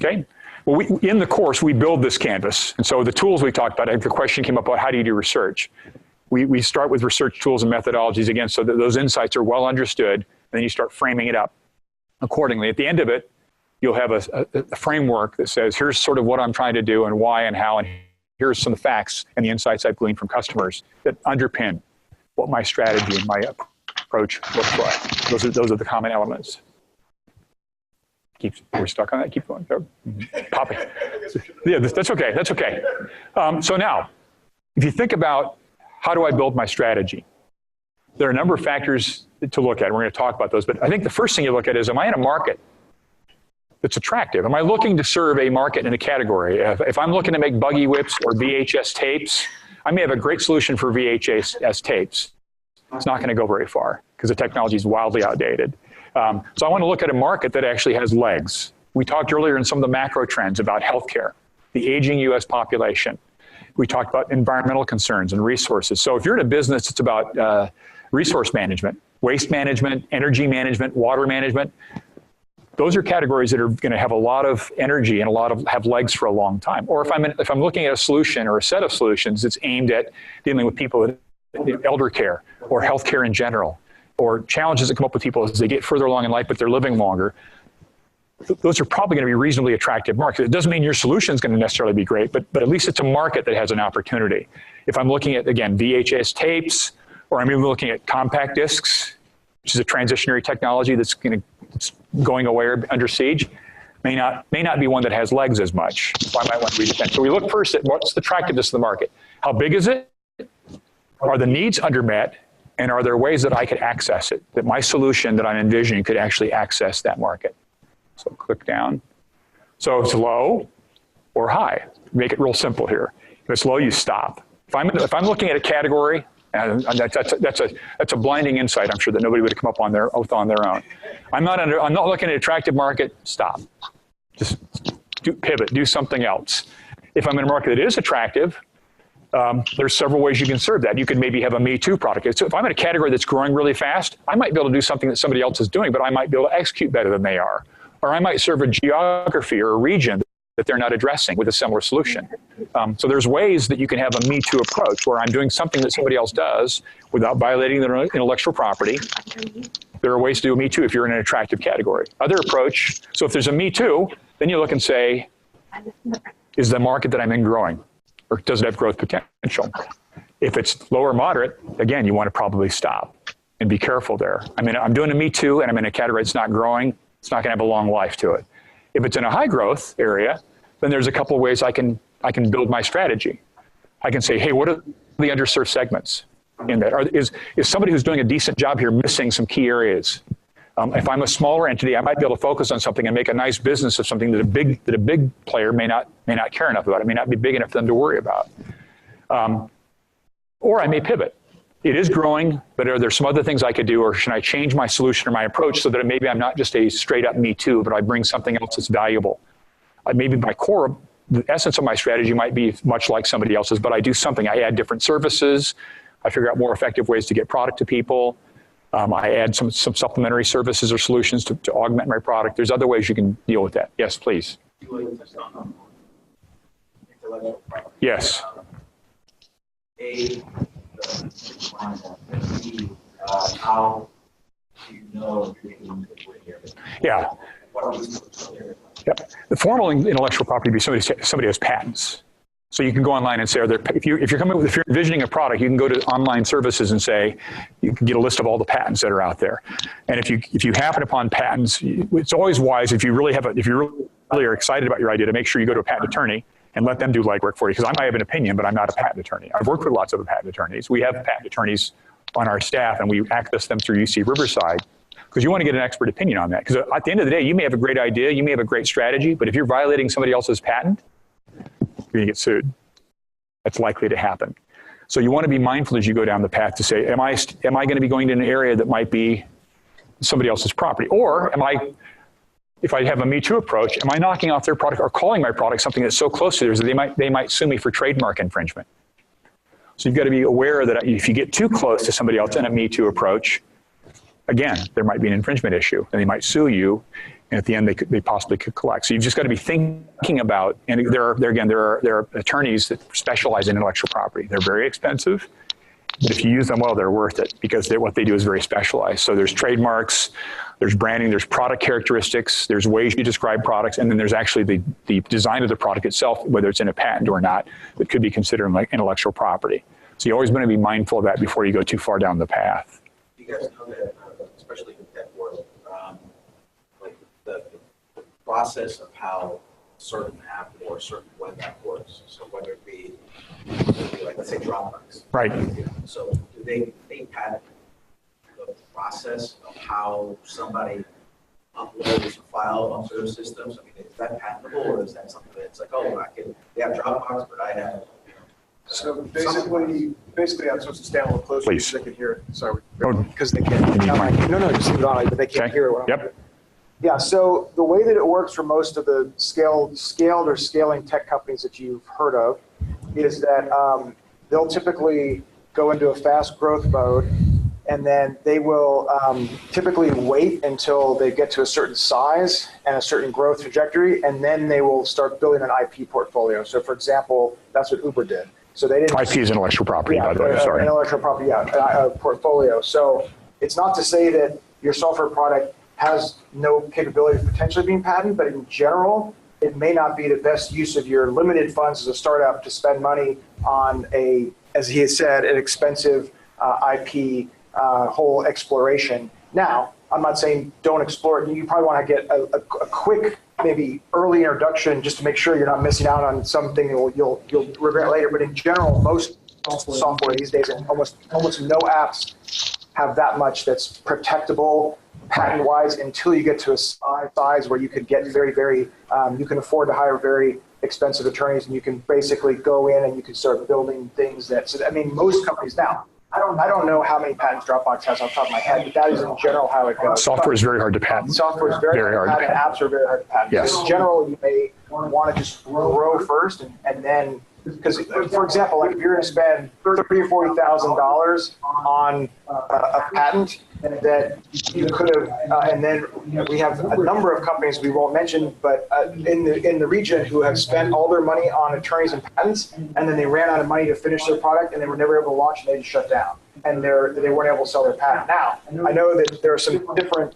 Okay? Well, in the course, we build this canvas. And so the tools we talked about, I think the question came up about how do you do research? We start with research tools and methodologies, again, so that those insights are well understood, and then you start framing it up accordingly. At the end of it, you'll have a framework that says, here's sort of what I'm trying to do and why and how, and here's some of the facts and the insights I've gleaned from customers that underpin what my strategy and my approach looks like. Those are the common elements. We're stuck on that? Keep going. Pop it. Yeah, that's okay. That's okay. So now, if you think about how do I build my strategy, there are a number of factors to look at. We're going to talk about those. But I think the first thing you look at is, am I in a market that's attractive? Am I looking to serve a market in a category? If I'm looking to make buggy whips or VHS tapes, I may have a great solution for VHS tapes. It's not going to go very far because the technology is wildly outdated. So I want to look at a market that actually has legs. We talked earlier in some of the macro trends about healthcare, the aging US population. We talked about environmental concerns and resources. So if you're in a business that's about resource management, waste management, energy management, water management, those are categories that are going to have a lot of energy and have legs for a long time. Or if I'm looking at a solution or a set of solutions that's aimed at dealing with people with elder care or healthcare in general, or challenges that come up with people as they get further along in life, but they're living longer, those are probably going to be reasonably attractive markets. It doesn't mean your solution is going to necessarily be great, but at least it's a market that has an opportunity. If I'm looking at, again, VHS tapes, or I'm even looking at compact discs, which is a transitionary technology that's going away or under siege, may not be one that has legs as much. So I might want to redefend. So we look first at what's the attractiveness of the market. How big is it? Are the needs undermet? And are there ways that I could access it, that my solution that I'm envisioning could actually access that market? So click down. So it's low or high. Make it real simple here. If it's low, you stop. If I'm looking at a category, and that's a blinding insight, I'm sure that nobody would have come up on their own. I'm not looking at an attractive market, stop. Just pivot, do something else. If I'm in a market that is attractive, there's several ways you can serve that. You can maybe have a Me Too product. So if I'm in a category that's growing really fast, I might be able to do something that somebody else is doing, but I might be able to execute better than they are. Or I might serve a geography or a region that they're not addressing with a similar solution. So there's ways that you can have a Me Too approach where I'm doing something that somebody else does without violating their intellectual property. There are ways to do a Me Too if you're in an attractive category. Other approach, so if there's a Me Too, then you look and say, is the market that I'm in growing? Or does it have growth potential? If it's low or moderate, again, you want to probably stop and be careful there. I mean, I'm doing a Me Too and I'm in a category that's not growing, it's not going to have a long life to it. If it's in a high growth area, then there's a couple of ways I can build my strategy. I can say, hey, what are the underserved segments in that? Is somebody who's doing a decent job here missing some key areas? If I'm a smaller entity, I might be able to focus on something and make a nice business of something that a big player may not care enough about. It may not be big enough for them to worry about. Or I may pivot. It is growing, but are there some other things I could do, or should I change my solution or my approach so that maybe I'm not just a straight up Me Too, but I bring something else that's valuable? Maybe my core, the essence of my strategy might be much like somebody else's, but I do something. I add different services. I figure out more effective ways to get product to people. I add some supplementary services or solutions to augment my product. There's other ways you can deal with that. Yes, please. You touched on intellectual property. Yes. A, how do you know if you're getting good here? Yeah. What are resources there? Yep. The formal intellectual property would be somebody has patents. So you can go online and say, if you're envisioning a product, you can go to online services and say, you can get a list of all the patents that are out there. And if you happen upon patents, it's always wise if you really are excited about your idea to make sure you go to a patent attorney and let them do legwork for you. Because I might have an opinion, but I'm not a patent attorney. I've worked with lots of patent attorneys. We have patent attorneys on our staff, and we access them through UC Riverside. Because you want to get an expert opinion on that. Because at the end of the day, you may have a great idea, you may have a great strategy, but if you're violating somebody else's patent, you're going to get sued. That's likely to happen. So you want to be mindful as you go down the path to say, am I going to be going to an area that might be somebody else's property? Or if I have a Me Too approach, am I knocking off their product or calling my product something that's so close to theirs that they might sue me for trademark infringement? So you've got to be aware that if you get too close to somebody else in a Me Too approach, again, there might be an infringement issue, and they might sue you, and at the end, they possibly could collect. So you've just got to be thinking about, and there are attorneys that specialize in intellectual property. They're very expensive, but if you use them well, they're worth it because what they do is very specialized. So there's trademarks, there's branding, there's product characteristics, there's ways you describe products, and then there's actually the design of the product itself, whether it's in a patent or not, that could be considered like intellectual property. So you always want to be mindful of that before you go too far down the path. You guys know that, especially in the tech world, like the process of how a certain app or a certain web app works. So whether it be like, let's say Dropbox. Right. So do they patent the process of how somebody uploads a file onto their systems? I mean, is that patentable, or is that something that's like, oh, they have Dropbox, but I have. So basically, I'm supposed to stand a little closer Please. so they can hear it. Sorry, Oh. because they can't. No, just leave it on, but they can't Okay. hear it. Yep. Yeah. So the way that it works for most of the scaled or scaling tech companies that you've heard of is that they'll typically go into a fast growth mode, and then they will typically wait until they get to a certain size and a certain growth trajectory, and then they will start building an IP portfolio. So, for example, that's what Uber did. So they didn't. IP is intellectual property, by the way. Sorry. Intellectual property, portfolio. So it's not to say that your software product has no capability of potentially being patented, but in general, it may not be the best use of your limited funds as a startup to spend money on as he has said, an expensive IP whole exploration. Now, I'm not saying don't explore it. You probably want to get a quick, maybe early introduction just to make sure you're not missing out on something you'll regret later. But in general, most software these days, and almost no apps have that much that's protectable patent-wise until you get to a size where you could get very, very, you can afford to hire very expensive attorneys, and you can basically go in and you can start building things I mean, most companies now, I don't know how many patents Dropbox has off the top of my head, but that is in general how it goes. Software is very hard to patent. Software is very hard to patent. Apps are very hard to patent. Yes. So in general, you may want to just grow first, and then, because for example, like if you're going to spend $30,000 or $40,000 on a patent that you could have, and then we have a number of companies we won't mention, but in the region who have spent all their money on attorneys and patents, and then they ran out of money to finish their product, and they were never able to launch, and they just shut down, and they weren't able to sell their patent. Now, I know that there are some different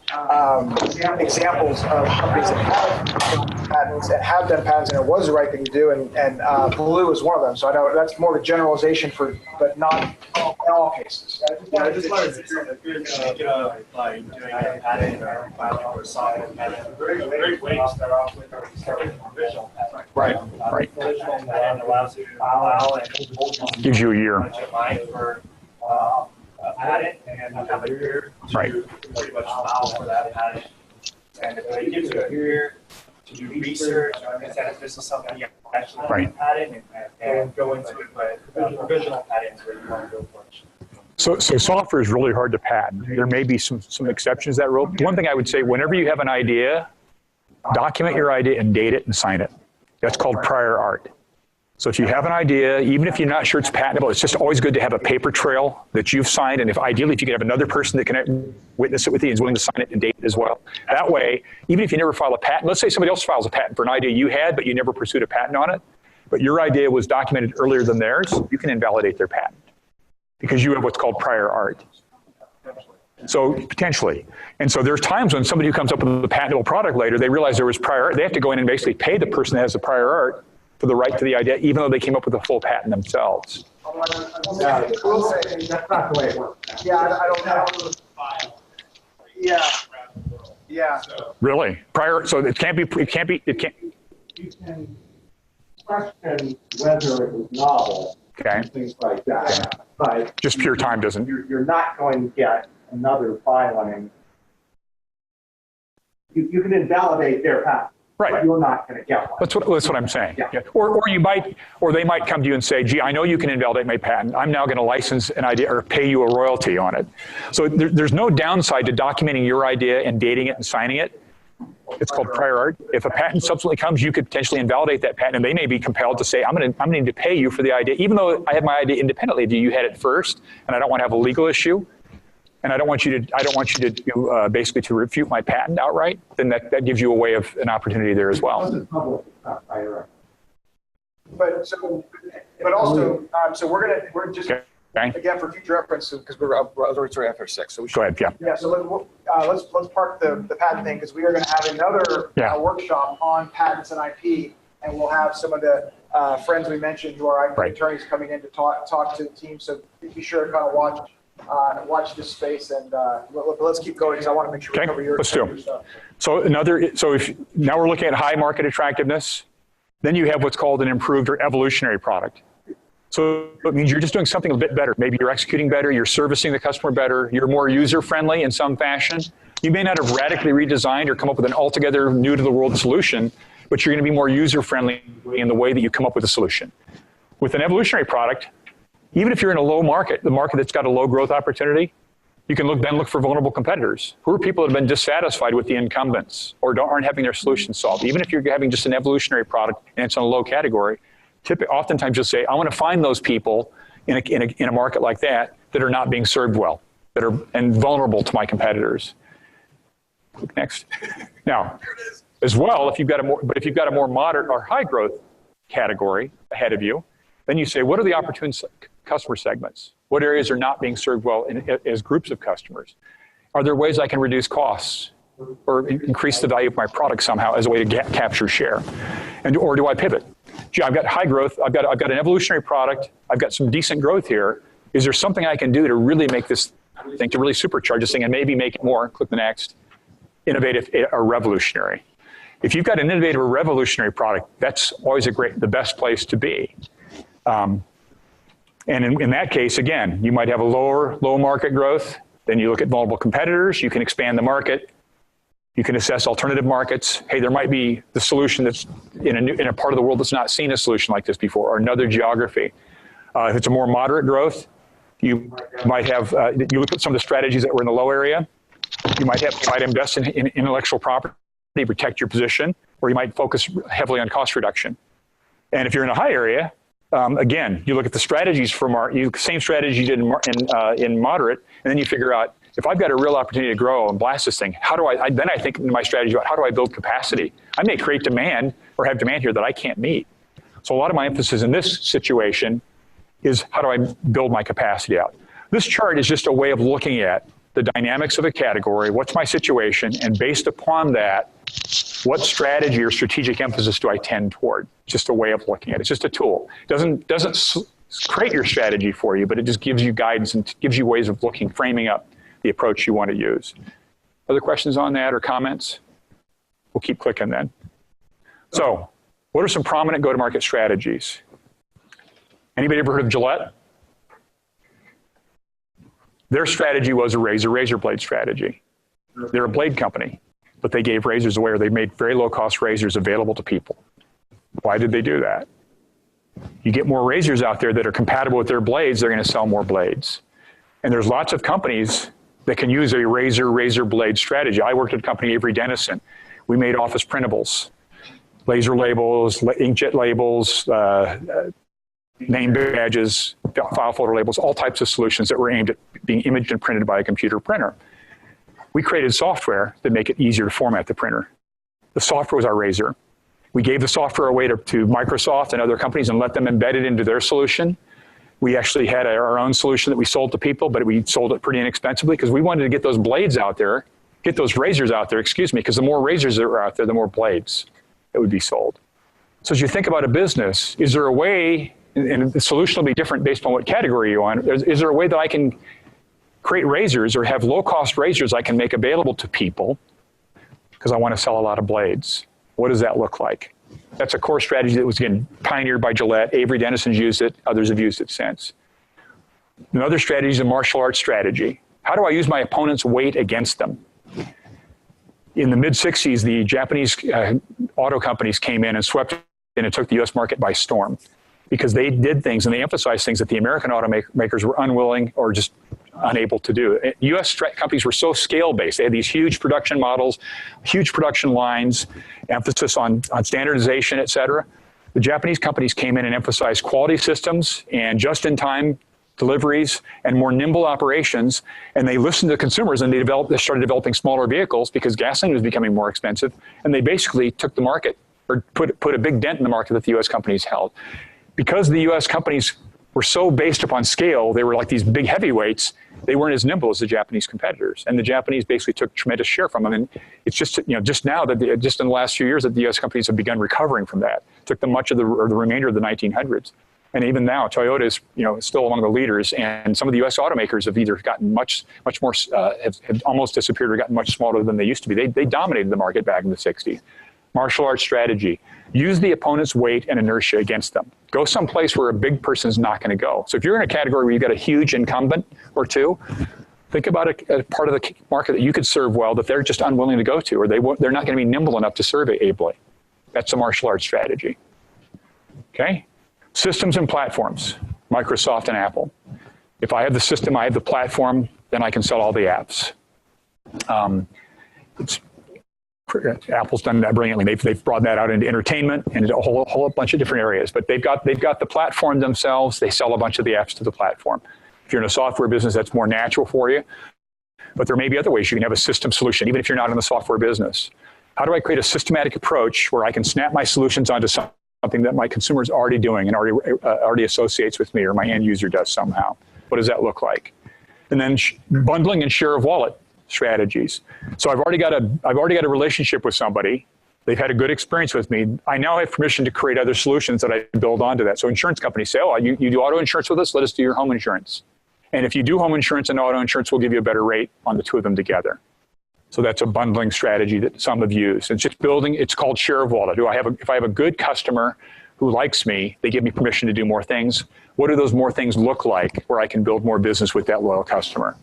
examples of companies that have patents and have done patents, and it was the right thing to do, and Blue is one of them. So I know that's more of a generalization but not in all cases. Yeah, I just wanted to say that if you're going to by doing a patent or filing or software patent, great way to start off with or start with a provisional patent. Right. Provisional patent allows you to file and Gives you a year. apply for a patent, and you have a year to pretty much file for that patent. And it gives you a year to do research, understand if this is something you actually want to patent and go into it. But provisional patents where you want to go for it. So software is really hard to patent. There may be some exceptions to that rule. One thing I would say, whenever you have an idea, document your idea and date it and sign it. That's called prior art. So if you have an idea, even if you're not sure it's patentable, it's just always good to have a paper trail that you've signed. And ideally, if you can have another person that can witness it with you and is willing to sign it and date it as well. That way, even if you never file a patent, let's say somebody else files a patent for an idea you had, but you never pursued a patent on it, but your idea was documented earlier than theirs, you can invalidate their patent because you have what's called prior art. So potentially. And so there's times when somebody who comes up with a patentable product later, they realize there was prior art. They have to go in and basically pay the person that has the prior art for the right to the idea, even though they came up with a full patent themselves. Yeah, we'll say, That's not the way it works. yeah, I don't know. Yeah, yeah. Really? Prior, so it can't be, it can't. You can question whether it was novel Okay. and things like that, but Just pure time doesn't. you're not going to get another filing. You can invalidate their patent. Right. But you're not going to get one. That's what I'm saying. Yeah. Yeah. Or they might come to you and say, gee, I know you can invalidate my patent. I'm now going to license an idea or pay you a royalty on it. So there's no downside to documenting your idea and dating it and signing it. It's called prior art. If a patent subsequently comes, you could potentially invalidate that patent, and they may be compelled to say, I'm going to need to pay you for the idea, even though I have my idea independently. You had it first, and I don't want to have a legal issue, and I don't want you to basically to refute my patent outright. Then that gives you a way of an opportunity there as well. But also, so we're just, Okay. again, for future reference, because we're already after 6, so we should. Go ahead. Yeah. Yeah, so let's park the patent thing, because we are going to have another workshop on patents and IP, and we'll have some of the friends we mentioned who are IP attorneys coming in to talk to the team. So be sure to kind of watch this space, and let's keep going, because I want to make sure we cover your stuff. So now we're looking at high market attractiveness. Then you have what's called an improved or evolutionary product. So it means you're just doing something a bit better. Maybe you're executing better, you're servicing the customer better, you're more user-friendly in some fashion. You may not have radically redesigned or come up with an altogether new-to-the-world solution, but you're going to be more user-friendly in the way that you come up with a solution. With an evolutionary product, even if you're in a low market, the market that's got a low growth opportunity, you can look for vulnerable competitors. Who are people that have been dissatisfied with the incumbents or aren't having their solutions solved? Even if you're having just an evolutionary product and it's in a low category, oftentimes you'll say, I want to find those people in a market like that are not being served well, and vulnerable to my competitors. Click next. Now, as well, if you've got a more moderate or high growth category ahead of you, then you say, what are the opportune customer segments? What areas are not being served well as groups of customers? Are there ways I can reduce costs or increase the value of my product somehow as a way to capture share? Or do I pivot? Gee, I've got high growth, I've got an evolutionary product, I've got some decent growth here. Is there something I can do to really make this thing, to really supercharge this thing and maybe make it more, click the next, innovative or revolutionary? If you've got an innovative or revolutionary product, that's always the best place to be. And in that case, again, you might have a low market growth, then you look at vulnerable competitors, you can expand the market, you can assess alternative markets. Hey, there might be the solution that's in a part of the world that's not seen a solution like this before, or another geography. If it's a more moderate growth, you might have, you look at some of the strategies that were in the low area, you might invest in intellectual property, protect your position, or you might focus heavily on cost reduction. And if you're in a high area, again, you look at the strategies same strategy you did in moderate, and then you figure out, if I've got a real opportunity to grow and blast this thing, then I think in my strategy about how do I build capacity? I may create demand or have demand here that I can't meet. So a lot of my emphasis in this situation is how do I build my capacity out? This chart is just a way of looking at the dynamics of a category, what's my situation, and based upon that, what strategy or strategic emphasis do I tend toward? Just a way of looking at it. It's just a tool. It doesn't create your strategy for you, but it just gives you guidance and gives you ways of framing up the approach you want to use. Other questions on that or comments? We'll keep clicking then. So, what are some prominent go-to-market strategies? Anybody ever heard of Gillette? Their strategy was a razor blade strategy. They're a blade company, but they gave razors away, or they made very low-cost razors available to people. Why did they do that? You get more razors out there that are compatible with their blades, they're going to sell more blades. And there's lots of companies that can use a razor blade strategy. I worked at a company, Avery Dennison. We made office printables, laser labels, inkjet labels, name badges, file folder labels, all types of solutions that were aimed at being imaged and printed by a computer printer. We created software that make it easier to format the printer. The software was our razor. We gave the software away to Microsoft and other companies and let them embed it into their solution. We actually had our own solution that we sold to people, but we sold it pretty inexpensively because we wanted to get those blades out there, get those razors out there, because the more razors that are out there, the more blades that would be sold. So as you think about a business, is there a way, and the solution will be different based on what category you're on, is there a way that I can create razors or have low-cost razors I can make available to people because I want to sell a lot of blades? What does that look like? That's a core strategy that was, again, pioneered by Gillette. Avery Dennison's used it. Others have used it since. Another strategy is a martial arts strategy. How do I use my opponent's weight against them? In the mid-'60s, the Japanese auto companies came in and swept in and took the U.S. market by storm because they did things and they emphasized things that the American automakers were unwilling or just unable to do. U.S. companies were so scale-based. They had these huge production models, huge production lines, emphasis on standardization, et cetera. The Japanese companies came in and emphasized quality systems and just-in-time deliveries and more nimble operations, and they listened to consumers and they started developing smaller vehicles because gasoline was becoming more expensive, and they basically took the market or put a big dent in the market that the U.S. companies held. Because the U.S. companies were so based upon scale, they were like these big heavyweights, they weren't as nimble as the Japanese competitors. And the Japanese basically took tremendous share from them. And it's just, just now that just in the last few years that the U.S. companies have begun recovering from that. It took them much of the remainder of the 1900s. And even now, Toyota is, still among the leaders. And some of the U.S. automakers have either gotten much more, have almost disappeared or gotten much smaller than they used to be. They dominated the market back in the 60s. Martial arts strategy. Use the opponent's weight and inertia against them. Go someplace where a big person's not going to go. So if you're in a category where you've got a huge incumbent or two, think about a part of the market that you could serve well that they're just unwilling to go to, or they're not going to be nimble enough to serve it ably. That's a martial arts strategy. Okay? Systems and platforms, Microsoft and Apple. If I have the system, I have the platform, then I can sell all the apps. Apple's done that brilliantly. They've brought that out into entertainment and a whole bunch of different areas. But they've got the platform themselves. They sell a bunch of the apps to the platform. If you're in a software business, that's more natural for you. But there may be other ways you can have a system solution, even if you're not in the software business. How do I create a systematic approach where I can snap my solutions onto something that my consumer is already doing and already associates with me, or my end user does somehow? What does that look like? And then bundling and share of wallet strategies. So I've already got a relationship with somebody. They've had a good experience with me. I now have permission to create other solutions that I build onto that. So insurance companies say, oh, you do auto insurance with us? Let us do your home insurance. And if you do home insurance and auto insurance, we'll give you a better rate on the two of them together. So that's a bundling strategy that some have used. It's just building, it's called share of wallet. If I have a good customer who likes me, they give me permission to do more things. What do those more things look like where I can build more business with that loyal customer?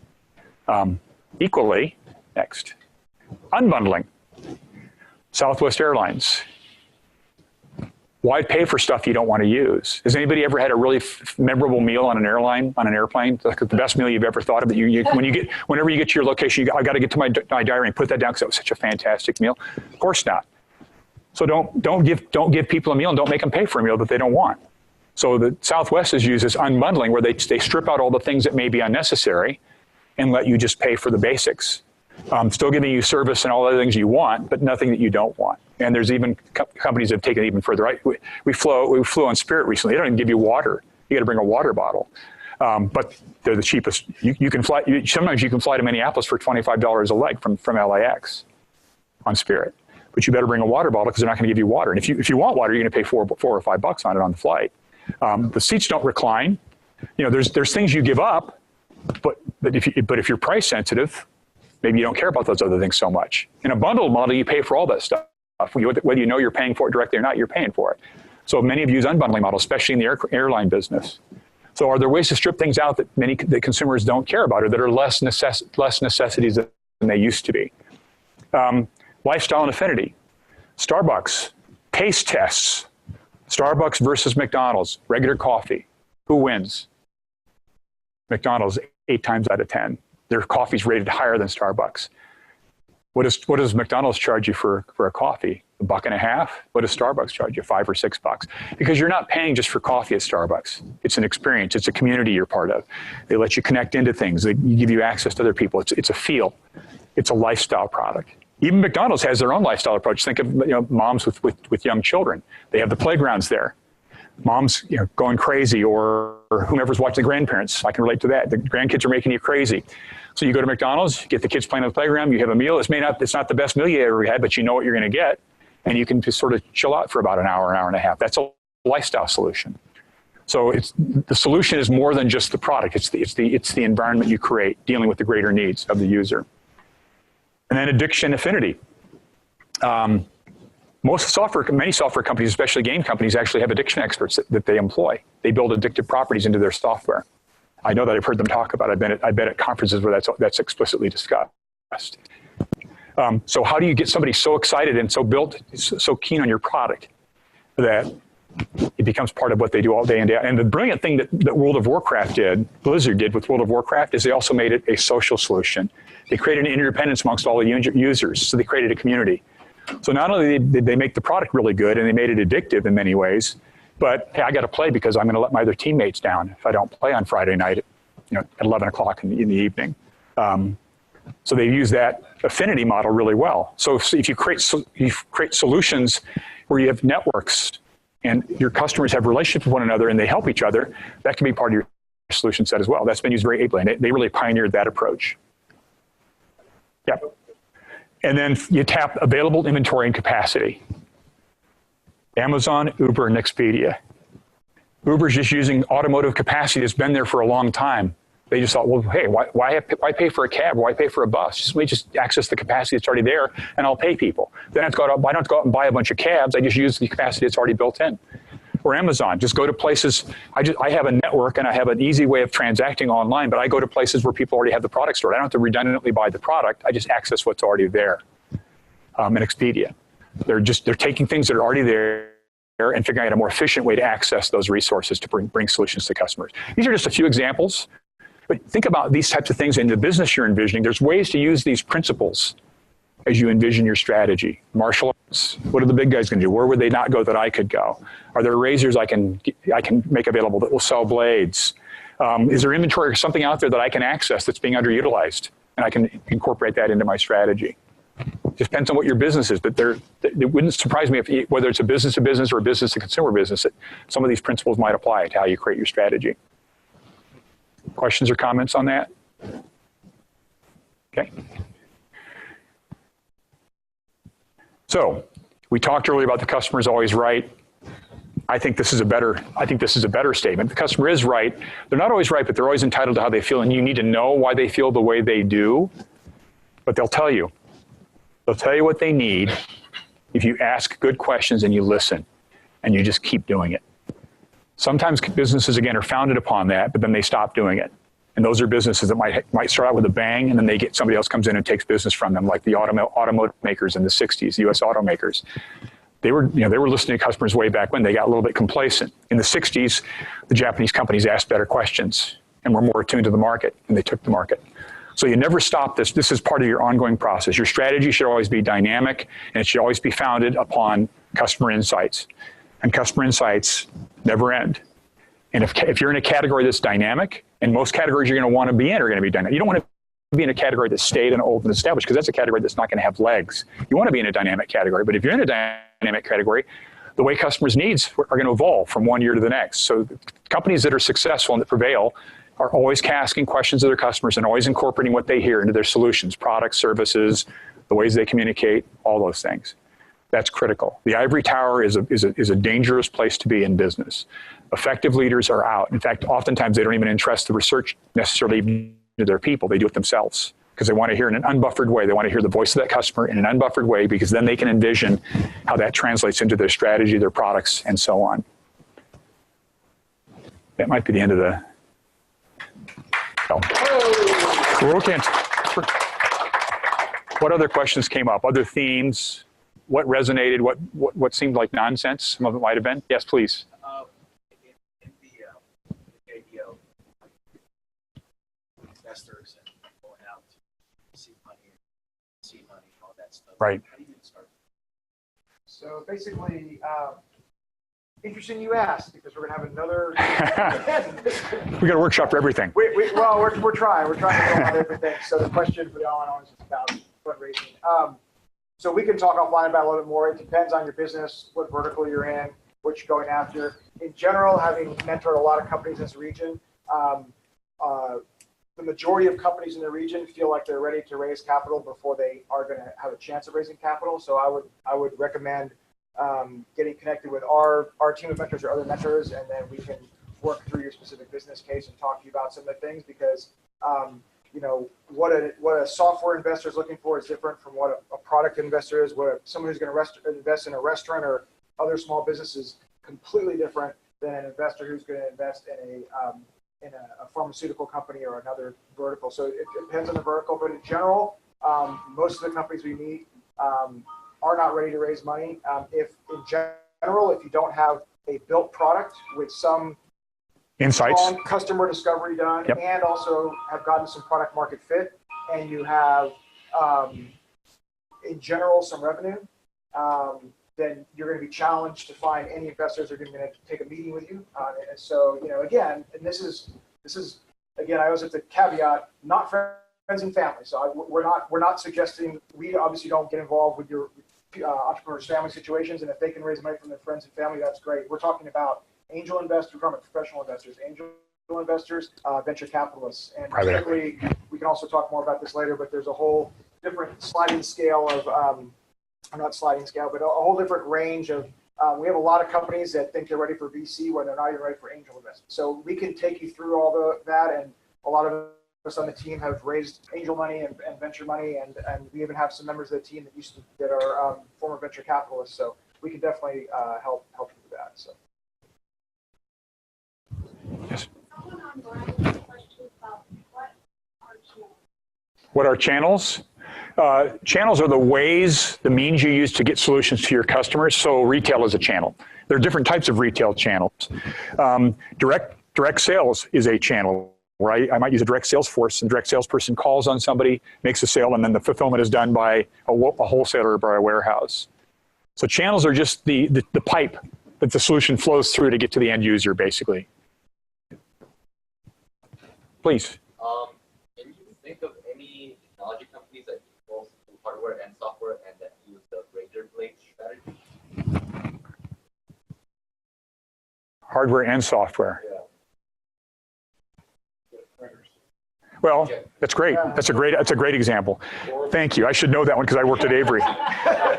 Equally, next, unbundling. Southwest Airlines. Why pay for stuff you don't want to use? Has anybody ever had a really memorable meal on an airplane? Like the best meal you've ever thought of that whenever you get to your location, I got to get to my diary and put that down because it was such a fantastic meal? Of course not. So don't give people a meal and don't make them pay for a meal that they don't want. So the Southwest has used this unbundling where they strip out all the things that may be unnecessary and let you just pay for the basics. Still giving you service and all the other things you want, but nothing that you don't want. And there's even companies that have taken it even further. We flew on Spirit recently. They don't even give you water. You got to bring a water bottle. But they're the cheapest. You can fly. Sometimes you can fly to Minneapolis for $25 a leg from LAX on Spirit. But you better bring a water bottle because they're not going to give you water. And if you want water, you're going to pay $4 or $5 on it on the flight. The seats don't recline. There's things you give up, but if you're price sensitive, maybe you don't care about those other things so much. In a bundled model, you pay for all that stuff. Whether you know you're paying for it directly or not, you're paying for it. So many of you use unbundling models, especially in the airline business. So are there ways to strip things out that consumers don't care about or that are less necessities than they used to be? Lifestyle and affinity. Starbucks, taste tests. Starbucks versus McDonald's, regular coffee. Who wins? McDonald's 8 times out of 10. Their coffee's rated higher than Starbucks. What does McDonald's charge you for a coffee? $1.50? What does Starbucks charge you? $5 or $6? Because you're not paying just for coffee at Starbucks. It's an experience. It's a community you're part of. They let you connect into things. They give you access to other people. It's a feel. It's a lifestyle product. Even McDonald's has their own lifestyle approach. Think of moms with young children. They have the playgrounds there. Moms going crazy, or whomever's watching the grandparents. I can relate to that. The grandkids are making you crazy. So you go to McDonald's, you get the kids playing on the playground, you have a meal. It's not the best meal you ever had, but you know what you're going to get. And you can just sort of chill out for about an hour and a half. That's a lifestyle solution. So the solution is more than just the product. It's the environment you create, dealing with the greater needs of the user. And then addiction affinity. Many software companies, especially game companies, actually have addiction experts that they employ. They build addictive properties into their software. I know that I've heard them talk about it. I've been at conferences where that's explicitly discussed. So how do you get somebody so excited and so keen on your product that it becomes part of what they do all day and day out? And the brilliant thing that World of Warcraft Blizzard did with World of Warcraft, is they also made it a social solution. They created an interdependence amongst all the users, so they created a community. So not only did they make the product really good and they made it addictive in many ways, but hey, I got to play because I'm going to let my other teammates down if I don't play on Friday night at 11 o'clock in the evening. So they use that affinity model really well. So if you create solutions where you have networks and your customers have relationships with one another and they help each other, that can be part of your solution set as well. That's been used very ably, and they really pioneered that approach. Yep. And then you tap available inventory and capacity. Amazon, Uber, and Expedia. Uber's just using automotive capacity that's been there for a long time. They just thought, well, hey, why pay for a cab? Why pay for a bus? Let me just access the capacity that's already there, and I'll pay people. Then I don't have to go out and buy a bunch of cabs. I just use the capacity that's already built in. Or Amazon, just go to places. I have a network and I have an easy way of transacting online, but I go to places where people already have the product stored. I don't have to redundantly buy the product. I just access what's already there. And Expedia, they're taking things that are already there and figuring out a more efficient way to access those resources to bring solutions to customers. These are just a few examples, but think about these types of things in the business you're envisioning. There's ways to use these principles as you envision your strategy. Martial arts, what are the big guys going to do? Where would they not go that I could go? Are there razors I can make available that will sell blades? Is there inventory or something out there that I can access that's being underutilized? And I can incorporate that into my strategy. It depends on what your business is, but it wouldn't surprise me if, whether it's a business-to-business or a business-to-consumer business, that some of these principles might apply to how you create your strategy. Questions or comments on that? Okay. So we talked earlier about the customer is always right. I think this is a better statement. The customer is right. They're not always right, but they're always entitled to how they feel, and you need to know why they feel the way they do. But they'll tell you. They'll tell you what they need if you ask good questions and you listen, and you just keep doing it. Sometimes businesses, again, are founded upon that, but then they stop doing it. And those are businesses that might start out with a bang, and then somebody else comes in and takes business from them, like the automotive makers in the 60s, the U.S. automakers. They were listening to customers way back when. They got a little bit complacent. In the 60s, the Japanese companies asked better questions and were more attuned to the market, and they took the market. So you never stop this. This is part of your ongoing process. Your strategy should always be dynamic, and it should always be founded upon customer insights. And customer insights never end. And if you're in a category that's dynamic, and most categories you're going to want to be in are going to be dynamic. You don't want to be in a category that's stayed and old and established, because that's a category that's not going to have legs. You want to be in a dynamic category, but if you're in a dynamic category, the way customers' needs are going to evolve from one year to the next. So companies that are successful and that prevail are always asking questions of their customers and always incorporating what they hear into their solutions, products, services, the ways they communicate, all those things. That's critical. The ivory tower is a dangerous place to be in business. Effective leaders are out. In fact, oftentimes they don't even entrust the research necessarily to their people. They do it themselves because they want to hear in an unbuffered way. They want to hear the voice of that customer in an unbuffered way, because then they can envision how that translates into their strategy, their products, and so on. That might be the end of the... What other questions came up? Other themes? What resonated? What seemed like nonsense? Some of it might have been. Yes, please. In the idea of investors and going out to see money, all that stuff. Right. How do you get started? So basically, interesting you asked, because we're going to have another. We got a workshop for everything. We're trying. We're trying to do a lot of different things. So the question for the all-in-all is about fundraising. So we can talk offline about it a little bit more. It depends on your business, what vertical you're in, what you're going after. In general, having mentored a lot of companies in this region, the majority of companies in the region feel like they're ready to raise capital before they are going to have a chance of raising capital. So I would recommend getting connected with our team of mentors or other mentors, and then we can work through your specific business case and talk to you about some of the things, because you know, what a software investor is looking for is different from what a product investor is. Someone who's going to invest in a restaurant or other small businesses completely different than an investor who's going to invest in a pharmaceutical company or another vertical. So it depends on the vertical, but in general, most of the companies we meet are not ready to raise money. If in general, if you don't have a built product with some insights, strong customer discovery done, yep, and also have gotten some product market fit, and you have, in general, some revenue, then you're going to be challenged to find any investors that are going to take a meeting with you. And so, you know, again, and this is again, I always have to caveat, not friends and family. So we're not suggesting, we obviously don't get involved with your entrepreneurs' family situations, and if they can raise money from their friends and family, that's great. We're talking about angel investors, professional investors, venture capitalists, and typically we can also talk more about this later. But there's a whole different sliding scale of, not sliding scale, but a whole different range of. We have a lot of companies that think they're ready for VC when they're not even ready for angel investment. So we can take you through all that, and a lot of us on the team have raised angel money and venture money, and we even have some members of the team that are former venture capitalists. So we can definitely help you with that. So. Yes. Someone online has a question about What are channels? Channels are the means you use to get solutions to your customers. So retail is a channel. There are different types of retail channels. Direct sales is a channel, right? I might use a direct sales force, and direct salesperson calls on somebody, makes a sale, and then the fulfillment is done by a wholesaler or by a warehouse. So channels are just the pipe that the solution flows through to get to the end user, basically. Please. Can you think of any technology companies that both do hardware and software and that use the razor blade strategy? Hardware and software. Yeah. Well, that's great. That's a great example. Thank you. I should know that one because I worked at Avery.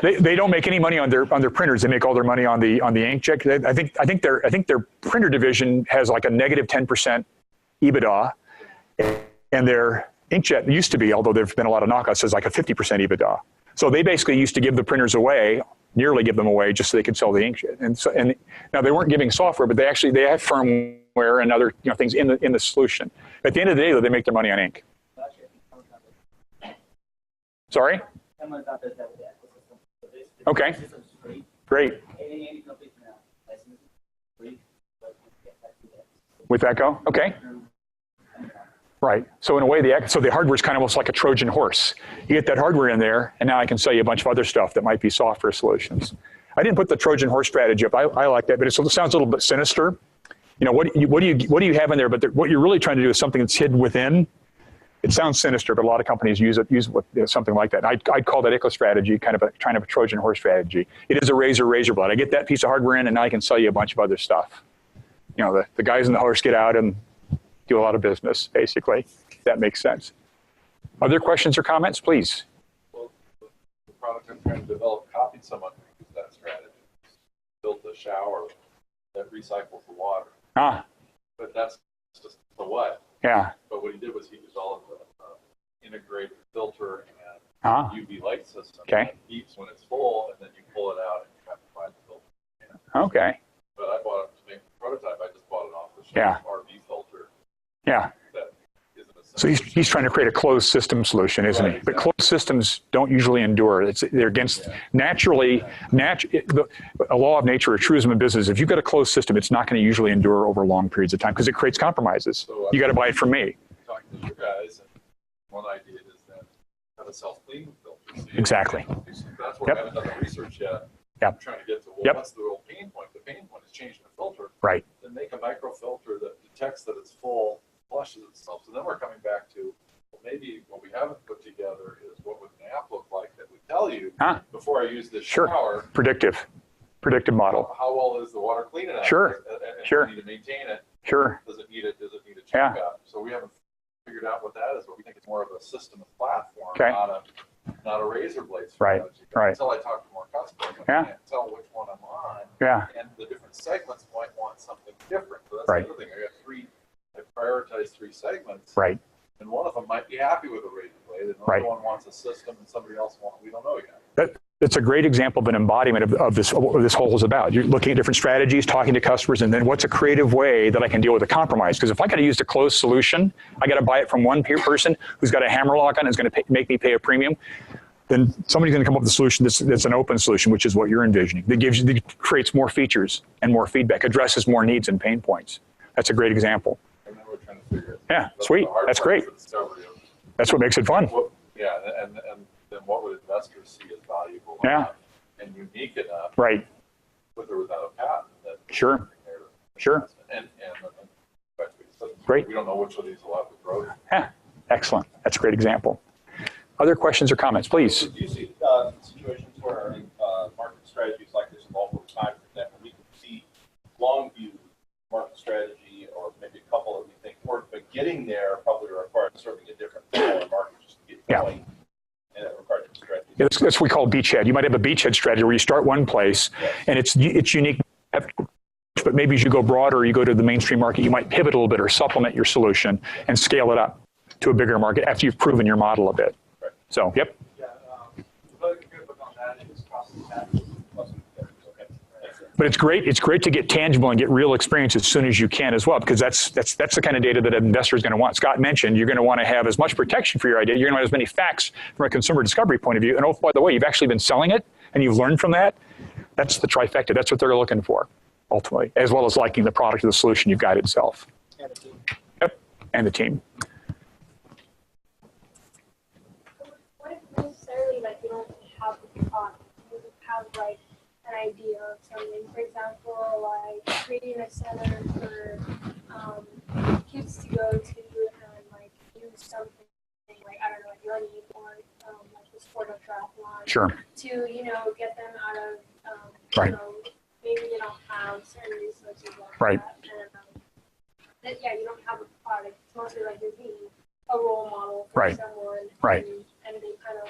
They don't make any money on their printers. They make all their money on the inkjet. I think their printer division has like a negative 10% EBITDA, and their inkjet used to be, although there've been a lot of knockouts, is like a 50% EBITDA. So they basically used to give the printers away, nearly give them away, just so they could sell the inkjet. And now they weren't giving software, but they have firmware and other things in the solution. At the end of the day, though, they make their money on ink. Sorry? Okay. Great. With that go? Okay. Right. So in a way, the hardware is kind of almost like a Trojan horse. You get that hardware in there, and now I can sell you a bunch of other stuff that might be software solutions. I didn't put the Trojan horse strategy up. I like that, but it sounds a little bit sinister. What do you have in there? But what you're really trying to do is something that's hidden within. It sounds sinister, but a lot of companies use something like that. I'd call that ICLA strategy kind of a Trojan horse strategy. It is a razor blade. I get that piece of hardware in, and now I can sell you a bunch of other stuff. The guys in the horse get out and do a lot of business, basically. That makes sense. Other questions or comments, please? Well, the product I'm trying to develop copied someone who used that strategy. Built a shower that recycles the water. Ah. But that's just the what. Yeah. But what he did was he developed an integrated filter and UV light system. Okay. That beeps when it's full, and then you pull it out and you have to find the filter. Okay. But I bought it to make the prototype. I just bought it off the shelf. RV filter. Yeah. So he's trying to create a closed system solution, isn't he? But closed systems don't usually endure. They're against naturally. A law of nature, a truism in business. If you've got a closed system, it's not going to usually endure over long periods of time because it creates compromises. So you got to buy it from me. Talking to you guys, and one idea is then have a self-cleaning filter. So exactly. That's where I haven't done the research yet. Yep. I'm trying to get to what's the real pain point. The pain point is changing the filter. Right. Then make a microfilter that detects that it's full, flushes itself. So then we're coming back to, well, maybe what we haven't put together is what would an app look like that would tell you before before I use this Sure. shower, Predictive model. how well is the water clean enough? Sure. And Sure. do I need to maintain it? Sure. Does it need a Yeah. checkup? So we haven't figured out what that is, but we think it's more of a system of platform, Okay. not a razor blade Right, strategy. right. Until I talk to more customers, I Yeah. can't tell which one I'm on. Yeah. And the different segments might want something different. So that's Right. the other thing. I prioritize 3 segments. Right. And one of them might be happy with a razor blade, and Right. another one wants a system, and somebody else wants, we don't know yet. It's a great example of an embodiment of this, what this whole is about. You're looking at different strategies, talking to customers, and then what's a creative way that I can deal with a compromise? Because if I got to use a closed solution, I got to buy it from one person who's got a hammer lock on it, is going to make me pay a premium. Then somebody's going to come up with a solution that's an open solution, which is what you're envisioning. That creates more features and more feedback, addresses more needs and pain points. That's a great example. And then we're trying to figure it. Yeah, sweet. That's great. That's what makes it fun. Yeah, and then what would investors see as valuable Yeah. enough and unique enough, Right. with or without a patent? That Sure. Sure. And Great. we don't know which of these will have the growth. Yeah. Excellent. That's a great example. Other questions or comments, please? Do you see situations where market strategies like this evolve over time? For example, we can see long view market strategy, or maybe a couple that we think work, but getting there probably requires serving a different market just to get going. And it requires different strategies. Yeah, that's what we call beachhead. You might have a beachhead strategy where you start one place and it's unique, but maybe as you go broader, you go to the mainstream market, you might pivot a little bit or supplement your solution and scale it up to a bigger market after you've proven your model a bit. Right. So, yep. Yeah, the good book on that is Cost of Capital. But it's great to get tangible and get real experience as soon as you can as well, because that's the kind of data that an investor is going to want. Scott mentioned you're going to want to have as much protection for your idea. You're going to have as many facts from a consumer discovery point of view. And oh, by the way, you've actually been selling it and you've learned from that. That's the trifecta. That's what they're looking for, ultimately, as well as liking the product or the solution you've got itself. And the team. Yep, and the team. What if necessarily like you don't have the product, you have like an idea of something? For example, like creating a center for kids to go to and like use something like, I don't know, like running or like the sport of triathlon. Sure. To, get them out of, Right. Maybe you don't have certain resources like Right. that. And you don't have a product. It's mostly like you're being a role model for Right. someone. Right. And they kind of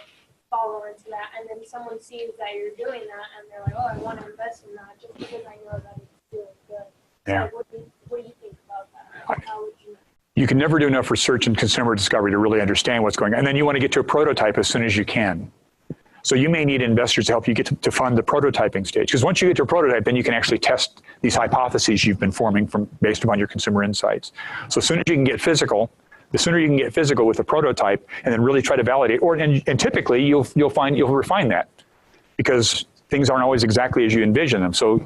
follow into that. And then someone sees that you're doing that and they're like, oh, I want to invest in that just because I know that it's doing good. Yeah. So what do you think about that? How would you? You can never do enough research in consumer discovery to really understand what's going on. And then you want to get to a prototype as soon as you can. So you may need investors to help you get to fund the prototyping stage. Because once you get to a prototype, then you can actually test these hypotheses you've been forming based upon your consumer insights. So as soon as you can get physical, the sooner you can get physical with a prototype and then really try to validate, and typically you'll refine that because things aren't always exactly as you envision them. So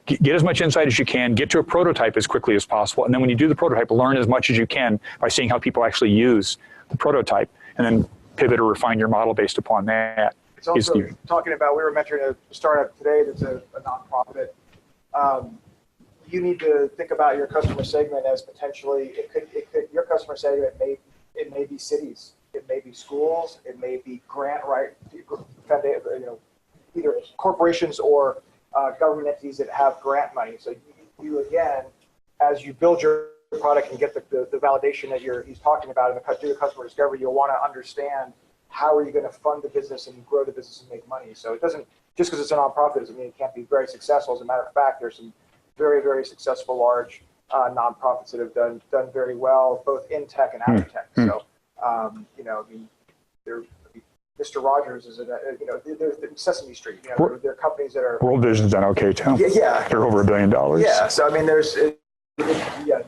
get as much insight as you can, get to a prototype as quickly as possible. And then when you do the prototype, learn as much as you can by seeing how people actually use the prototype and then pivot or refine your model based upon that. It's also talking about, we were mentoring a startup today that's a nonprofit. You need to think about your customer segment as potentially, your customer segment may be cities, it may be schools, it may be either corporations or government entities that have grant money. So you again, as you build your product and get the validation that he's talking about and do the customer discovery, you'll want to understand how are you going to fund the business and grow the business and make money. So it doesn't, just because it's a nonprofit doesn't mean it can't be very successful. As a matter of fact, there's some very, very successful large nonprofits that have done very well, both in tech and out of tech. So, Mr. Rogers is there's Sesame Street. There are companies that are. World Vision's done okay too. Yeah. They're over $1 billion. Yeah. So I mean,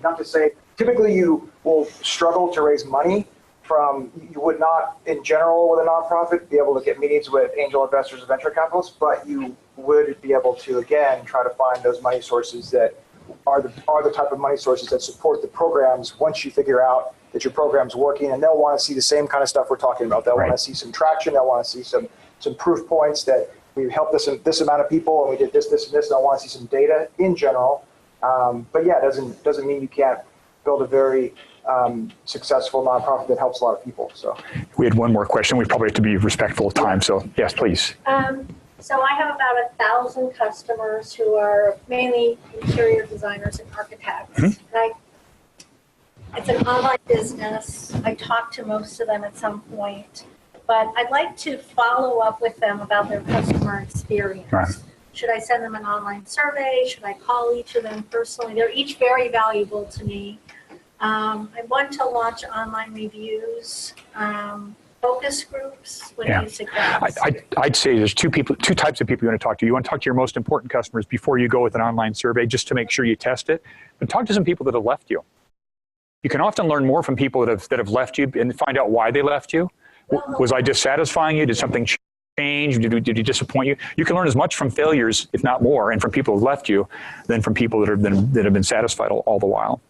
not to say, typically you will struggle to raise money you would not in general with a nonprofit be able to get meetings with angel investors or venture capitalists, but you would be able to, again, try to find those money sources that are the type of money sources that support the programs once you figure out that your program's working, and they'll want to see the same kind of stuff we're talking about. They'll want to see some traction. They'll want to see some proof points that we helped this amount of people and we did this, and this. They'll want to see some data in general. But yeah, it doesn't mean you can't build a very successful nonprofit that helps a lot of people. So we had one more question. We probably have to be respectful of time. So yes, please. So I have about 1,000 customers who are mainly interior designers and architects. And it's an online business. I talk to most of them at some point, but I'd like to follow up with them about their customer experience. Right. Should I send them an online survey? Should I call each of them personally? They're each very valuable to me. I want to launch online reviews, focus groups. What do you suggest? I'd say there's two types of people you want to talk to. You want to talk to your most important customers before you go with an online survey, just to make sure you test it. But talk to some people that have left you. You can often learn more from people that have left you and find out why they left you. Was I dissatisfying you? Did something change? Did he disappoint you? You can learn as much from failures, if not more, and from people who left you, than from people that have been satisfied all the while.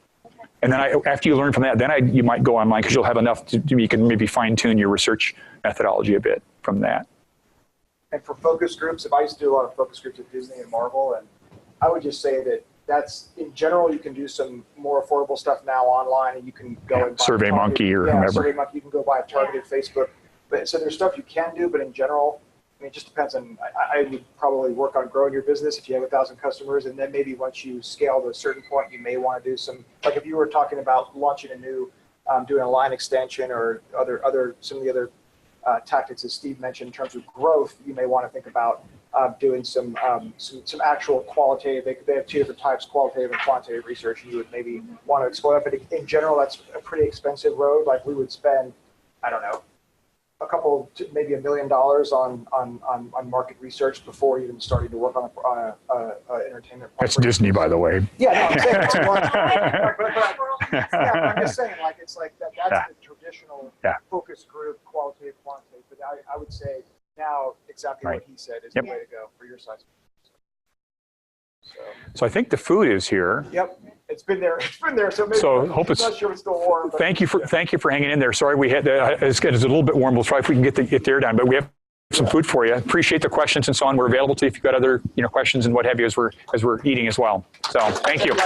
And then after you learn from that, then you might go online because you'll have enough you can maybe fine tune your research methodology a bit from that. And for focus groups, if I used to do a lot of focus groups at Disney and Marvel, and I would just say that that's, in general, you can do some more affordable stuff now online, and you can go and buy SurveyMonkey or whomever. SurveyMonkey, you can go buy a targeted Facebook. But so there's stuff you can do, but in general, I mean, it just depends on, I would probably work on growing your business if you have 1,000 customers, and then maybe once you scale to a certain point, you may want to do some, like if you were talking about launching a new, doing a line extension or some of the other tactics that Steve mentioned in terms of growth, you may want to think about doing some actual qualitative, they have two different types, qualitative and quantitative research, and you would maybe want to explore that. But in general, that's a pretty expensive road. Like we would spend, I don't know, a couple, maybe $1 million on market research before even starting to work on a entertainment. That's Disney, by the way. Yeah, no, I'm saying it's more, I'm just saying, like it's like that's the traditional focus group, qualitative, quantitative. But I would say now exactly what he said is the way to go for your size. So I think the food is here. Yep, it's been there. So maybe hope it's not sure it's still warm. But thank you for hanging in there. Sorry we had it's a little bit warm. We'll try if we can get the air down. But we have some food for you. Appreciate the questions and so on. We're available to you if you've got other questions and what have you as we're eating as well. So thank you.